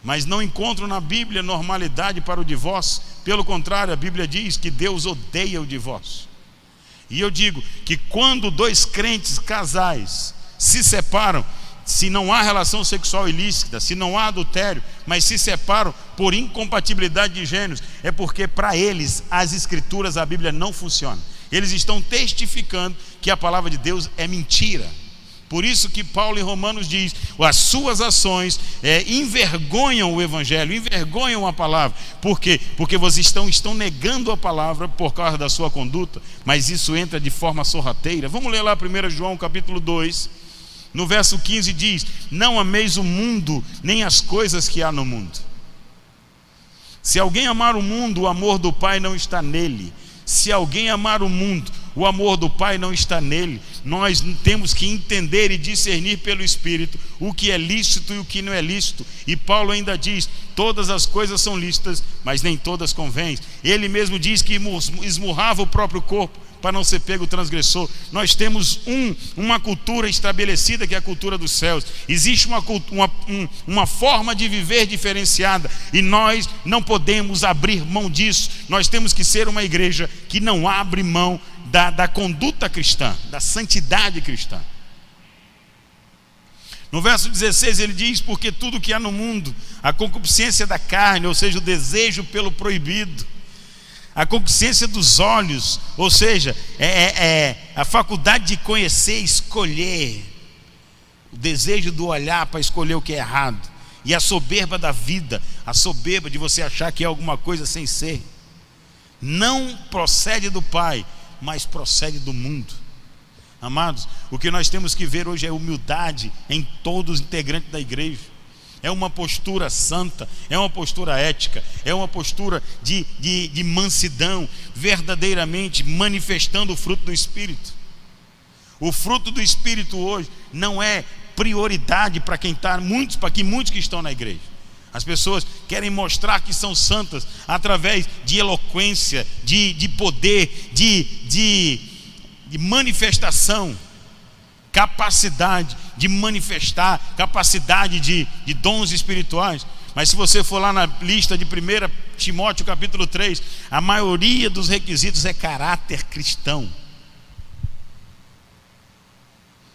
Mas não encontro na Bíblia normalidade para o divórcio. Pelo contrário, a Bíblia diz que Deus odeia o divórcio. E eu digo que quando dois crentes, casais, se separam, se não há relação sexual ilícita, se não há adultério, mas se separam por incompatibilidade de gêneros, é porque para eles as Escrituras, a Bíblia não funciona. Eles estão testificando que a palavra de Deus é mentira. Por isso que Paulo em Romanos diz, as suas ações envergonham o Evangelho, envergonham a palavra. Por quê? Porque vocês estão negando a palavra por causa da sua conduta. Mas isso entra de forma sorrateira. Vamos ler lá 1 João capítulo 2, no verso 15 diz, não ameis o mundo, nem as coisas que há no mundo. Se alguém amar o mundo, o amor do Pai não está nele. Se alguém amar o mundo, o amor do Pai não está nele. Nós temos que entender e discernir pelo Espírito o que é lícito e o que não é lícito. E Paulo ainda diz, todas as coisas são lícitas, mas nem todas convêm. Ele mesmo diz que esmurrava o próprio corpo para não ser pego transgressor. Nós temos uma cultura estabelecida, que é a cultura dos céus. Existe uma forma de viver diferenciada, e nós não podemos abrir mão disso. Nós temos que ser uma igreja que não abre mão da conduta cristã, da santidade cristã. No verso 16 ele diz, porque tudo que há no mundo, a concupiscência da carne, ou seja, o desejo pelo proibido, a concupiscência dos olhos, ou seja, a faculdade de conhecer, escolher, o desejo do olhar para escolher o que é errado, e a soberba da vida, a soberba de você achar que é alguma coisa sem ser, não procede do Pai, mas procede do mundo. Amados, o que nós temos que ver hoje é humildade em todos os integrantes da igreja. É uma postura santa, é uma postura ética, é uma postura de mansidão, verdadeiramente manifestando o fruto do Espírito. O fruto do Espírito hoje não é prioridade para quem está, muitos que estão na igreja. As pessoas querem mostrar que são santas através de eloquência, de poder, de manifestação, capacidade de manifestar, capacidade de dons espirituais. Mas se você for lá na lista de 1 Timóteo capítulo 3, a maioria dos requisitos é caráter cristão.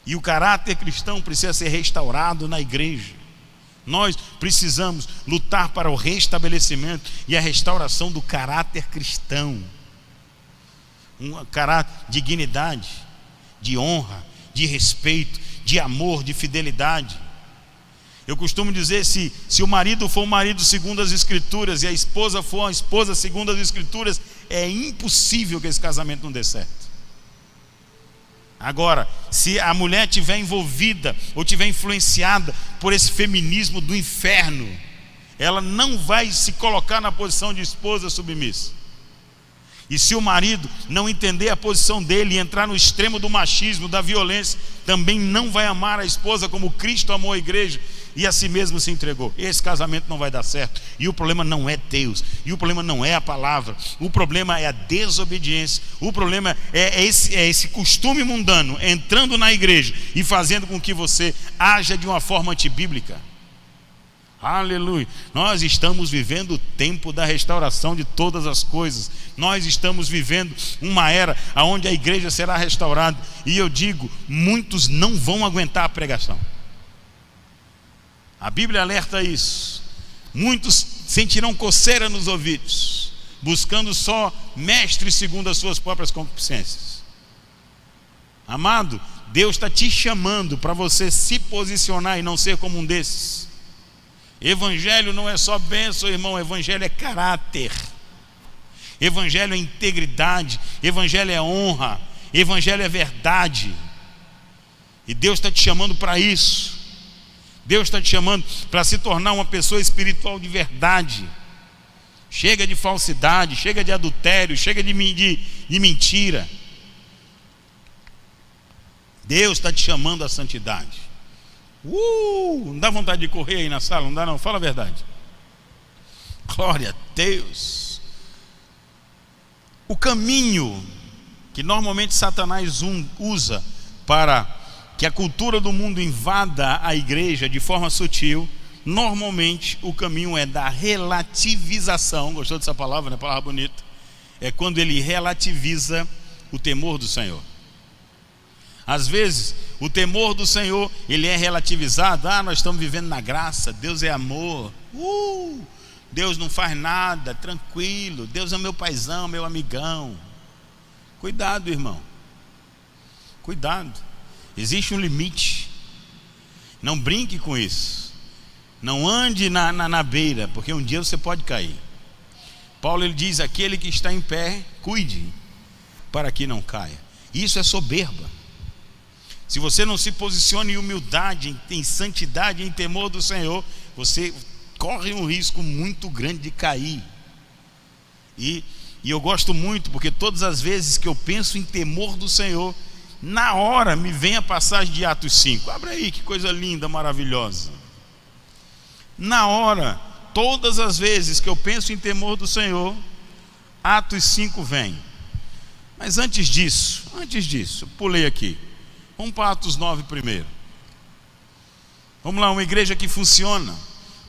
E o caráter cristão precisa ser restaurado na igreja. Nós precisamos lutar para o restabelecimento e a restauração do caráter cristão. Um caráter de dignidade, de honra, de respeito, de amor, de fidelidade. Eu costumo dizer, se o marido for um marido segundo as Escrituras e a esposa for uma esposa segundo as Escrituras, é impossível que esse casamento não dê certo. Agora, se a mulher estiver envolvida ou estiver influenciada por esse feminismo do inferno, ela não vai se colocar na posição de esposa submissa. E se o marido não entender a posição dele e entrar no extremo do machismo, da violência, também não vai amar a esposa como Cristo amou a igreja e a si mesmo se entregou. Esse casamento não vai dar certo. E o problema não é Deus, e o problema não é a palavra, o problema é a desobediência. O problema é esse costume mundano entrando na igreja e fazendo com que você haja de uma forma antibíblica. Aleluia. Nós estamos vivendo o tempo da restauração de todas as coisas. Nós estamos vivendo uma era onde a igreja será restaurada. E eu digo, muitos não vão aguentar a pregação. A Bíblia alerta isso. Muitos sentirão coceira nos ouvidos, buscando só mestres segundo as suas próprias concupiscências. Amado, Deus está te chamando para você se posicionar e não ser como um desses. Evangelho não é só bênção, irmão. Evangelho é caráter. Evangelho é integridade. Evangelho é honra. Evangelho é verdade. E Deus está te chamando para isso. Deus está te chamando para se tornar uma pessoa espiritual de verdade. Chega de falsidade, chega de adultério, chega de mentira. Deus está te chamando à santidade. Não dá vontade de correr aí na sala? Não dá não? Fala a verdade. Glória a Deus. O caminho que normalmente Satanás usa para que a cultura do mundo invada a igreja de forma sutil, normalmente o caminho é da relativização. Gostou dessa palavra, né? Palavra bonita. É quando ele relativiza o temor do Senhor. Às vezes, o temor do Senhor, ele é relativizado. Nós estamos vivendo na graça, Deus é amor. Deus não faz nada, tranquilo. Deus é meu paizão, meu amigão. Cuidado, irmão. Cuidado. Existe um limite. Não brinque com isso. Não ande na beira, porque um dia você pode cair. Paulo ele diz, aquele que está em pé, cuide, para que não caia. Isso é soberba. Se você não se posiciona em humildade, em santidade, em temor do Senhor, você corre um risco muito grande de cair. E eu gosto muito, porque todas as vezes que eu penso em temor do Senhor, na hora me vem a passagem de Atos 5. Abre aí, que coisa linda, maravilhosa. Na hora, todas as vezes que eu penso em temor do Senhor, Atos 5 vem. Mas antes disso, pulei aqui. Vamos para Atos 9 primeiro. Vamos lá, uma igreja que funciona.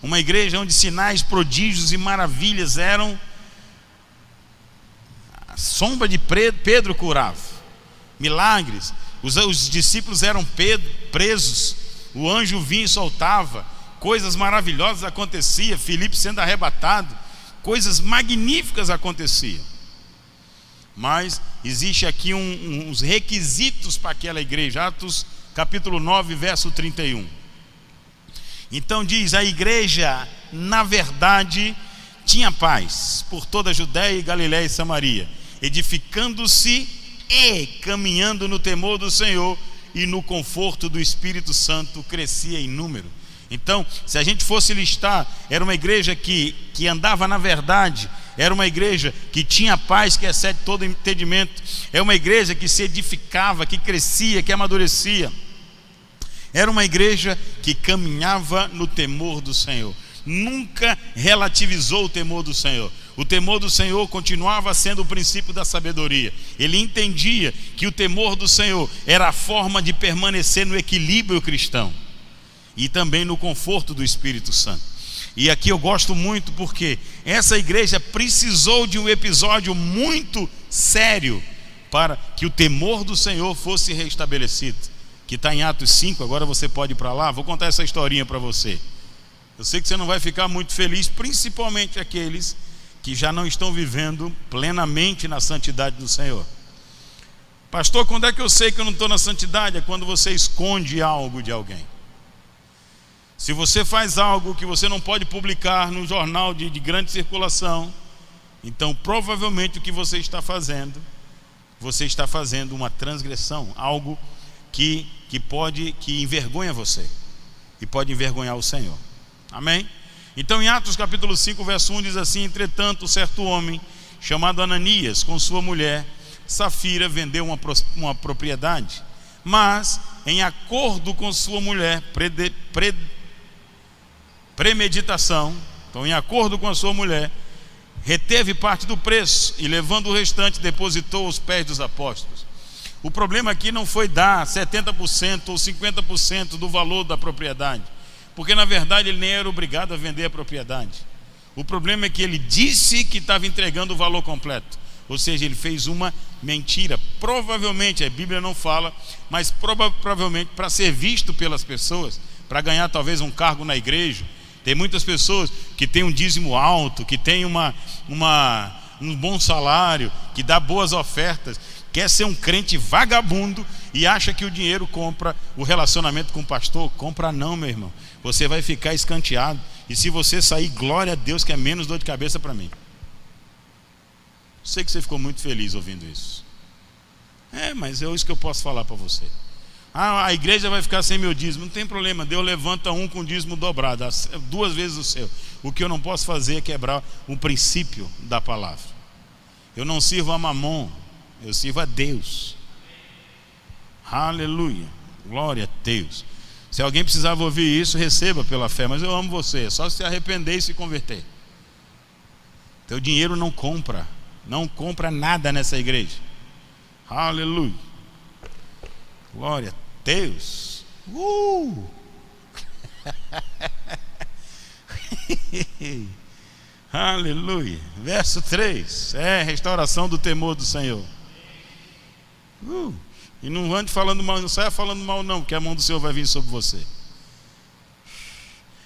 Uma igreja onde sinais, prodígios e maravilhas eram a sombra de Pedro curava. Milagres. Os discípulos eram presos. O anjo vinha e soltava. Coisas maravilhosas aconteciam. Filipe sendo arrebatado. Coisas magníficas aconteciam. Mas existe aqui uns requisitos para aquela igreja. Atos capítulo 9, verso 31. Então diz, a igreja, na verdade, tinha paz por toda a Judéia e Galiléia e Samaria, edificando-se e caminhando no temor do Senhor e no conforto do Espírito Santo, crescia em número. Então, se a gente fosse listar, era uma igreja que andava na verdade, era uma igreja que tinha paz, que excede todo entendimento, é uma igreja que se edificava, que crescia, que amadurecia. Era uma igreja que caminhava no temor do Senhor. Nunca relativizou o temor do Senhor. O temor do Senhor continuava sendo o princípio da sabedoria. Ele entendia que o temor do Senhor era a forma de permanecer no equilíbrio cristão e também no conforto do Espírito Santo. E aqui eu gosto muito porque essa igreja precisou de um episódio muito sério para que o temor do Senhor fosse restabelecido, que está em Atos 5. Agora você pode ir para lá. Vou contar essa historinha para você. Eu sei que você não vai ficar muito feliz, principalmente aqueles que já não estão vivendo plenamente na santidade do Senhor. Pastor, quando é que eu sei que eu não estou na santidade? É quando você esconde algo de alguém. Se você faz algo que você não pode publicar no jornal de grande circulação, então provavelmente o que você está fazendo você está fazendo uma transgressão, algo que envergonha você e pode envergonhar o Senhor. Amém? Então, em Atos capítulo 5, verso 1 diz assim: entretanto, certo homem chamado Ananias, com sua mulher Safira, vendeu uma propriedade, mas em acordo com sua mulher, premeditação, então em acordo com a sua mulher, reteve parte do preço e, levando o restante, depositou aos pés dos apóstolos. O problema aqui não foi dar 70% ou 50% do valor da propriedade, porque na verdade ele nem era obrigado a vender a propriedade. O problema é que ele disse que estava entregando o valor completo, ou seja, ele fez uma mentira. Provavelmente, a Bíblia não fala, mas provavelmente para ser visto pelas pessoas, para ganhar talvez um cargo na igreja. Tem muitas pessoas que têm um dízimo alto, que têm um bom salário, que dá boas ofertas, quer ser um crente vagabundo e acha que o dinheiro compra o relacionamento com o pastor. Compra não, meu irmão. Você vai ficar escanteado, e se você sair, glória a Deus, que é menos dor de cabeça para mim. Sei que você ficou muito feliz ouvindo isso. Mas é isso que eu posso falar para você. A igreja vai ficar sem meu dízimo. Não tem problema, Deus levanta um com dízimo dobrado, 2 vezes o seu. O que eu não posso fazer é quebrar o princípio da palavra. Eu não sirvo a mamon, eu sirvo a Deus. Aleluia, glória a Deus. Se alguém precisava ouvir isso, receba pela fé. Mas eu amo você, é só se arrepender e se converter. Teu dinheiro não compra nada nessa igreja. Aleluia, glória a Deus. Aleluia. Verso 3, restauração do temor do Senhor. E não ande falando mal, não saia falando mal não, que a mão do Senhor vai vir sobre você.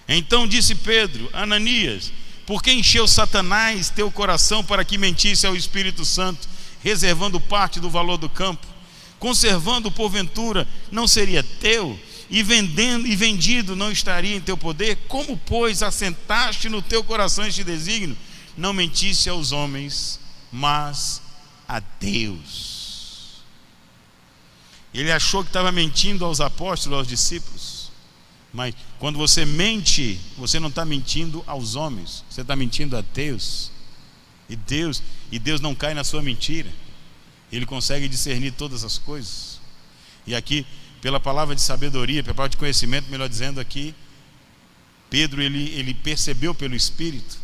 Então disse Pedro: Ananias, por que encheu Satanás teu coração para que mentisse ao Espírito Santo, reservando parte do valor do campo? Conservando porventura não seria teu, e vendido não estaria em teu poder? Como, pois, assentaste no teu coração este desígnio? Não mentisse aos homens, mas a Deus. Ele achou que estava mentindo aos apóstolos, aos discípulos. Mas quando você mente, você não está mentindo aos homens, você está mentindo a Deus. E Deus não cai na sua mentira. Ele consegue discernir todas as coisas. E aqui, pela palavra de sabedoria, pela palavra de conhecimento, melhor dizendo aqui, Pedro ele percebeu pelo Espírito.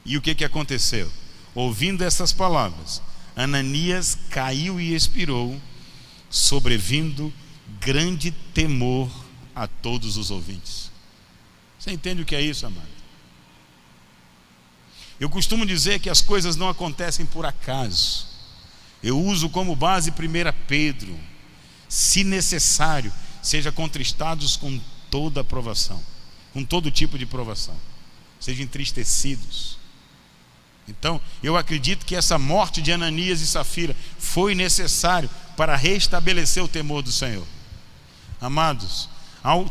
E o que aconteceu? Ouvindo essas palavras, Ananias caiu e expirou, sobrevindo grande temor a todos os ouvintes. Você entende o que é isso, amado? Eu costumo dizer que as coisas não acontecem por acaso. Eu uso como base 1 Pedro: se necessário, seja contristados com toda provação, com todo tipo de provação, sejam entristecidos. Então, eu acredito que essa morte de Ananias e Safira foi necessário para restabelecer o temor do Senhor. Amados,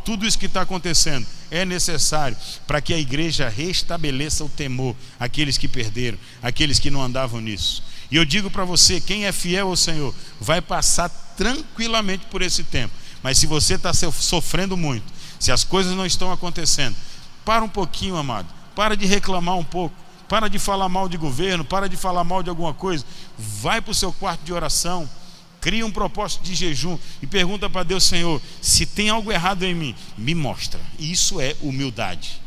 tudo isso que está acontecendo é necessário para que a igreja restabeleça o temor, aqueles que perderam, aqueles que não andavam nisso. E eu digo para você, quem é fiel ao Senhor vai passar tranquilamente por esse tempo. Mas se você está sofrendo muito, se as coisas não estão acontecendo, para um pouquinho, amado, para de reclamar um pouco, para de falar mal de governo, para de falar mal de alguma coisa, vai para o seu quarto de oração, cria um propósito de jejum e pergunta para Deus: Senhor, se tem algo errado em mim, me mostra. Isso é humildade.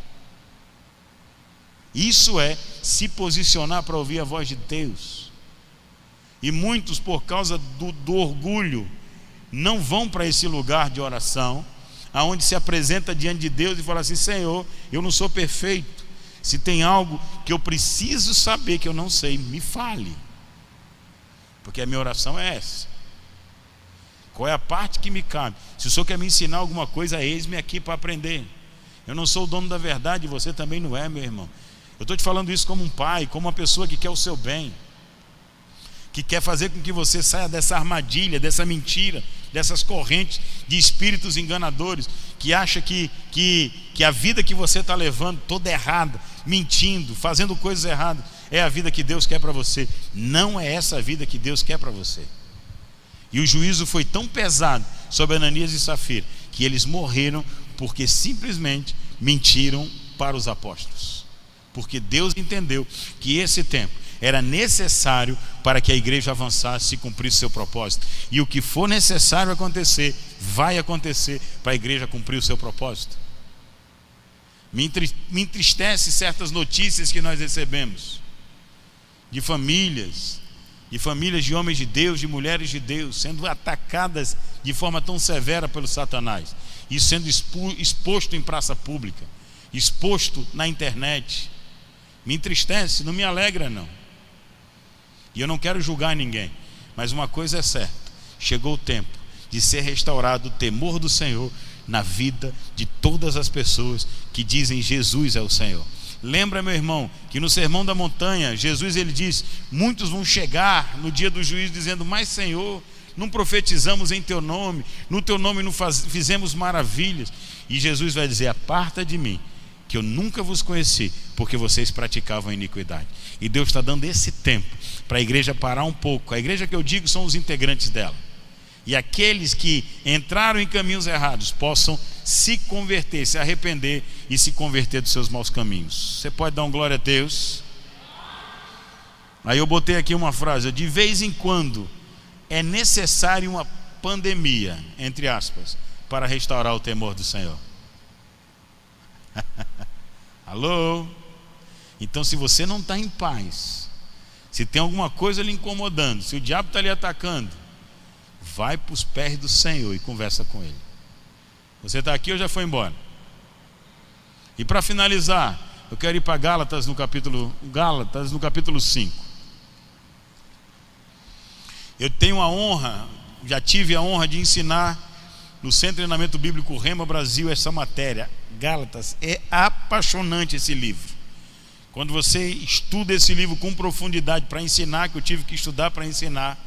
Isso é se posicionar para ouvir a voz de Deus. E muitos, por causa do orgulho, não vão para esse lugar de oração, aonde se apresenta diante de Deus e fala assim: Senhor, eu não sou perfeito, se tem algo que eu preciso saber que eu não sei, me fale, porque a minha oração é essa. Qual é a parte que me cabe? Se o Senhor quer me ensinar alguma coisa, eis-me aqui para aprender. Eu não sou o dono da verdade, você também não é, meu irmão. Eu estou te falando isso como um pai, como uma pessoa que quer o seu bem, que quer fazer com que você saia dessa armadilha, dessa mentira, dessas correntes de espíritos enganadores, que acha que a vida que você está levando toda errada, mentindo, fazendo coisas erradas, é a vida que Deus quer para você. Não é essa a vida que Deus quer para você. E o juízo foi tão pesado sobre Ananias e Safira que eles morreram porque simplesmente mentiram para os apóstolos. Porque Deus entendeu que esse tempo era necessário para que a igreja avançasse e cumprisse seu propósito. E o que for necessário acontecer, vai acontecer para a igreja cumprir o seu propósito. Me entristece certas notícias que nós recebemos de famílias de homens de Deus, de mulheres de Deus, sendo atacadas de forma tão severa pelo Satanás, e sendo exposto em praça pública, exposto na internet. Me entristece, não me alegra não. E eu não quero julgar ninguém, mas uma coisa é certa: chegou o tempo de ser restaurado o temor do Senhor na vida de todas as pessoas que dizem Jesus é o Senhor. Lembra, meu irmão, que no Sermão da Montanha, Jesus ele diz: muitos vão chegar no dia do juízo dizendo: mas Senhor, não profetizamos em teu nome, no teu nome não fizemos maravilhas. E Jesus vai dizer: aparta de mim, que eu nunca vos conheci, porque vocês praticavam iniquidade. E Deus está dando esse tempo para a igreja parar um pouco. A igreja que eu digo são os integrantes dela. E aqueles que entraram em caminhos errados possam se converter, se arrepender e se converter dos seus maus caminhos. Você pode dar um glória a Deus? Aí eu botei aqui uma frase: de vez em quando é necessário uma pandemia, entre aspas, para restaurar o temor do Senhor. Alô? Então, se você não está em paz, se tem alguma coisa lhe incomodando, se o diabo está lhe atacando, vai para os pés do Senhor e conversa com Ele. Você está aqui ou já foi embora? E para finalizar, eu quero ir para Gálatas no capítulo 5. Eu tenho a honra, já tive a honra de ensinar no Centro de Treinamento Bíblico Rema Brasil essa matéria. Gálatas, é apaixonante esse livro. Quando você estuda esse livro com profundidade para ensinar, que eu tive que estudar para ensinar,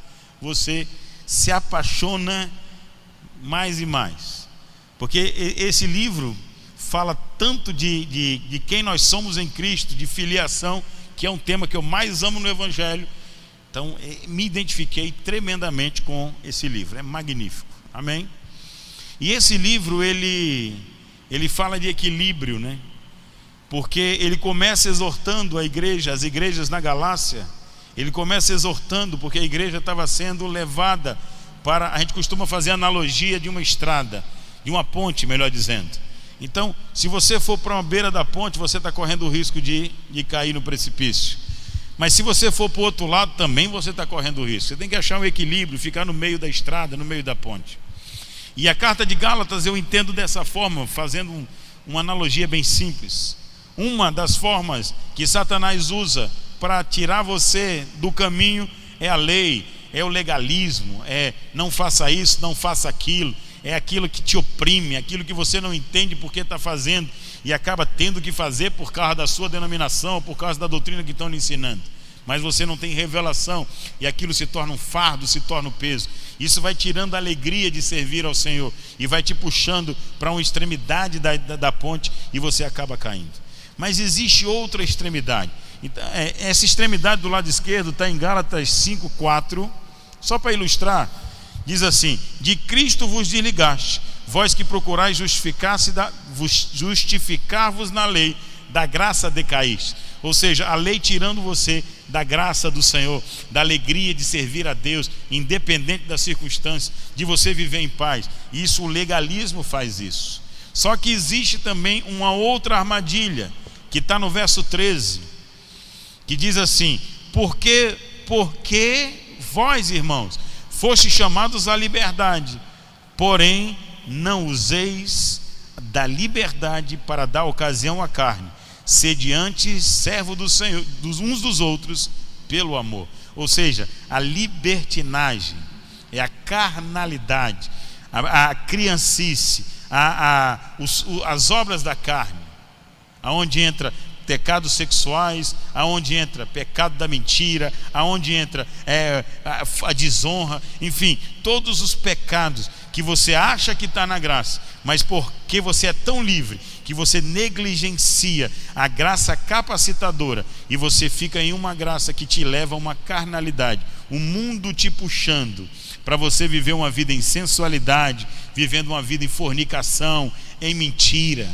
você se apaixona mais e mais, porque esse livro fala tanto de quem nós somos em Cristo, de filiação, que é um tema que eu mais amo no Evangelho. Então me identifiquei tremendamente com esse livro, é magnífico, amém? E esse livro ele fala de equilíbrio, né? Porque ele começa exortando a igreja, as igrejas na Galácia. Ele começa exortando, porque a igreja estava sendo levada para, a gente costuma fazer analogia de uma estrada, de uma ponte, melhor dizendo. Então, se você for para uma beira da ponte, você está correndo o risco de cair no precipício. Mas se você for para o outro lado, também você está correndo o risco. Você tem que achar um equilíbrio, ficar no meio da estrada, no meio da ponte. E a carta de Gálatas eu entendo dessa forma, fazendo uma analogia bem simples. Uma das formas que Satanás usa para tirar você do caminho é a lei, é o legalismo, é não faça isso, não faça aquilo, é aquilo que te oprime, aquilo que você não entende porque está fazendo e acaba tendo que fazer por causa da sua denominação, por causa da doutrina que estão lhe ensinando. Mas você não tem revelação e aquilo se torna um fardo, se torna um peso. Isso vai tirando a alegria de servir ao Senhor e vai te puxando para uma extremidade da ponte e você acaba caindo. Mas existe outra extremidade. Então, essa extremidade do lado esquerdo está em Gálatas 5:4. Só para ilustrar, diz assim: de Cristo vos desligaste, vós que procurais justificar-vos na lei, da graça decaíste. Ou seja, a lei tirando você da graça do Senhor, da alegria de servir a Deus, independente das circunstâncias, de você viver em paz. E isso, o legalismo faz isso. Só que existe também uma outra armadilha, que está no verso 13, que diz assim: porque vós, irmãos, fostes chamados à liberdade, porém não useis da liberdade para dar ocasião à carne, sede antes servo do Senhor, uns dos outros, pelo amor. Ou seja, a libertinagem é a carnalidade, a criancice, as obras da carne, aonde entra pecados sexuais, aonde entra pecado da mentira, aonde entra a desonra, enfim, todos os pecados que você acha que está na graça, mas porque você é tão livre que você negligencia a graça capacitadora e você fica em uma graça que te leva a uma carnalidade, o mundo te puxando para você viver uma vida em sensualidade, vivendo uma vida em fornicação, em mentira.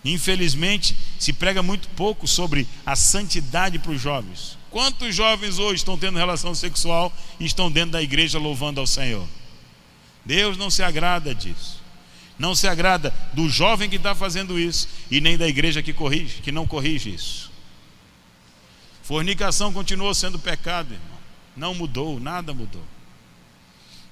Infelizmente, se prega muito pouco sobre a santidade para os jovens. Quantos jovens hoje estão tendo relação sexual e estão dentro da igreja louvando ao Senhor? Deus não se agrada disso. Não se agrada do jovem que está fazendo isso e nem da igreja que não corrige isso. Fornicação continuou sendo pecado, irmão. Não mudou, nada mudou.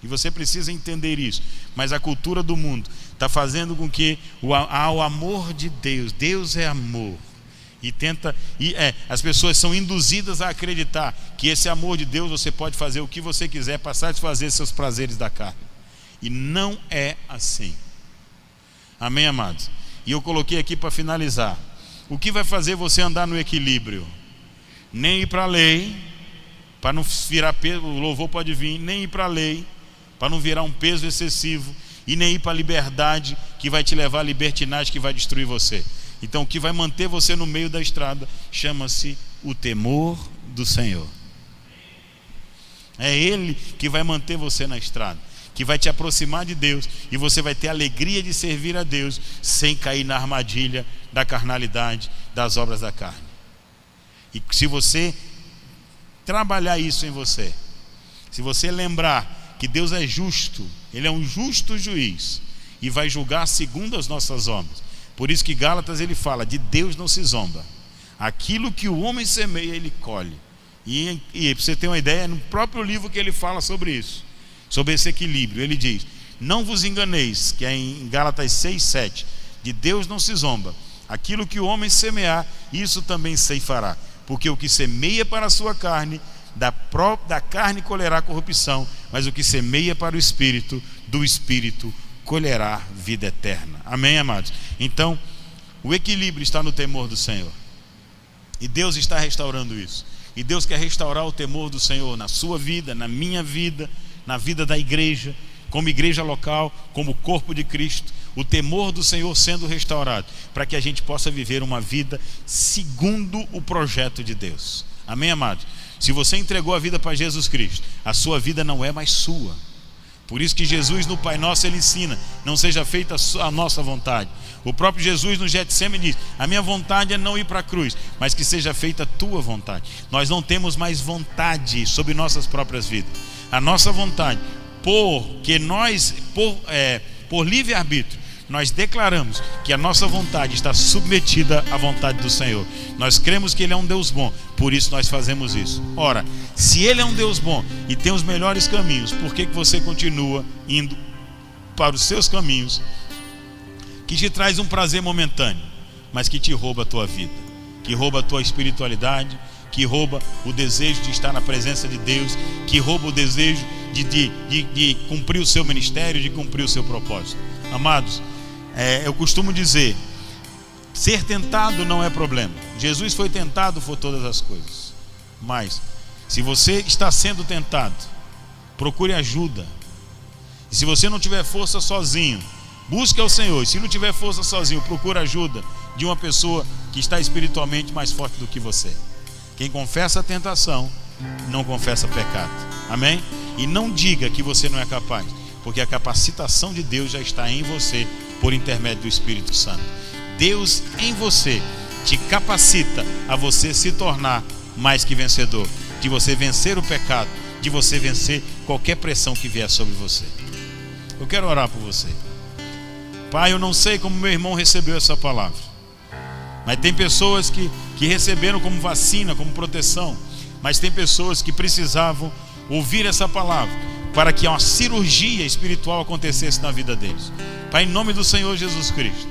E você precisa entender isso. Mas a cultura do mundo está fazendo com que o amor de Deus, Deus é amor, as pessoas são induzidas a acreditar que esse amor de Deus você pode fazer o que você quiser para satisfazer seus prazeres da carne. E não é assim. Amém, amados? E eu coloquei aqui para finalizar. O que vai fazer você andar no equilíbrio? Nem ir para a lei, para não virar peso, o louvor pode vir, nem ir para a lei, para não virar um peso excessivo, e nem ir para a liberdade, que vai te levar à libertinagem, que vai destruir você. Então o que vai manter você no meio da estrada chama-se o temor do Senhor. É Ele que vai manter você na estrada, que vai te aproximar de Deus, e você vai ter a alegria de servir a Deus sem cair na armadilha da carnalidade, das obras da carne. E se você trabalhar isso em você, se você lembrar que Deus é justo, Ele é um justo juiz e vai julgar segundo as nossas obras. Por isso que Gálatas ele fala, de Deus não se zomba. Aquilo que o homem semeia, ele colhe. E para você ter uma ideia, no próprio livro que ele fala sobre isso, sobre esse equilíbrio, ele diz: não vos enganeis, que é em Gálatas 6:7, de Deus não se zomba. Aquilo que o homem semear, isso também ceifará. Porque o que semeia para a sua carne, da carne colherá corrupção, mas o que semeia para o Espírito, do Espírito colherá vida eterna. Amém, amados? Então, o equilíbrio está no temor do Senhor. E Deus está restaurando isso. E Deus quer restaurar o temor do Senhor na sua vida, na minha vida, na vida da igreja, como igreja local, como corpo de Cristo. O temor do Senhor sendo restaurado, para que a gente possa viver uma vida segundo o projeto de Deus. Amém, amados? Se você entregou a vida para Jesus Cristo, a sua vida não é mais sua. Por isso que Jesus no Pai Nosso ele ensina: não seja feita a nossa vontade. O próprio Jesus no Getsêmani diz: a minha vontade é não ir para a cruz, mas que seja feita a tua vontade. Nós não temos mais vontade sobre nossas próprias vidas. A nossa vontade, porque nós, por livre-arbítrio, nós declaramos que a nossa vontade está submetida à vontade do Senhor. Nós cremos que Ele é um Deus bom, por isso nós fazemos isso. Ora, se Ele é um Deus bom e tem os melhores caminhos, por que você continua indo para os seus caminhos, que te traz um prazer momentâneo, mas que te rouba a tua vida, que rouba a tua espiritualidade, que rouba o desejo de estar na presença de Deus, que rouba o desejo de cumprir o seu ministério, de cumprir o seu propósito. Amados, eu costumo dizer, ser tentado não é problema. Jesus foi tentado por todas as coisas. Mas, se você está sendo tentado, procure ajuda. E se você não tiver força sozinho, busque ao Senhor. E se não tiver força sozinho, procure ajuda de uma pessoa que está espiritualmente mais forte do que você. Quem confessa a tentação, não confessa pecado. Amém? E não diga que você não é capaz, porque a capacitação de Deus já está em você por intermédio do Espírito Santo. Deus em você te capacita a você se tornar mais que vencedor, de você vencer o pecado, de você vencer qualquer pressão que vier sobre você. Eu quero orar por você. Pai, eu não sei como meu irmão recebeu essa palavra, mas tem pessoas que receberam como vacina, como proteção, mas tem pessoas que precisavam ouvir essa palavra para que uma cirurgia espiritual acontecesse na vida deles. Pai, em nome do Senhor Jesus Cristo,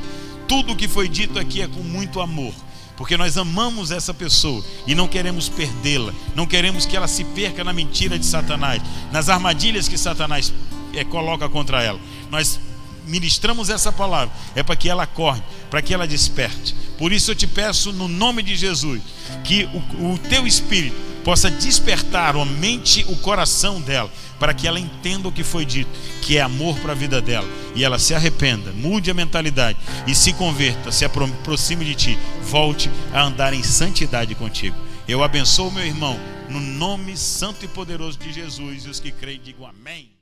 tudo o que foi dito aqui é com muito amor, porque nós amamos essa pessoa e não queremos perdê-la, não queremos que ela se perca na mentira de Satanás, nas armadilhas que Satanás coloca contra ela. Nós ministramos essa palavra, é para que ela acorde, para que ela desperte. Por isso eu te peço no nome de Jesus, que o teu Espírito possa despertar a mente, o coração dela, para que ela entenda o que foi dito, que é amor para a vida dela, e ela se arrependa, mude a mentalidade e se converta, se aproxime de ti, volte a andar em santidade contigo. Eu abençoo meu irmão no nome santo e poderoso de Jesus, e os que creem digam amém.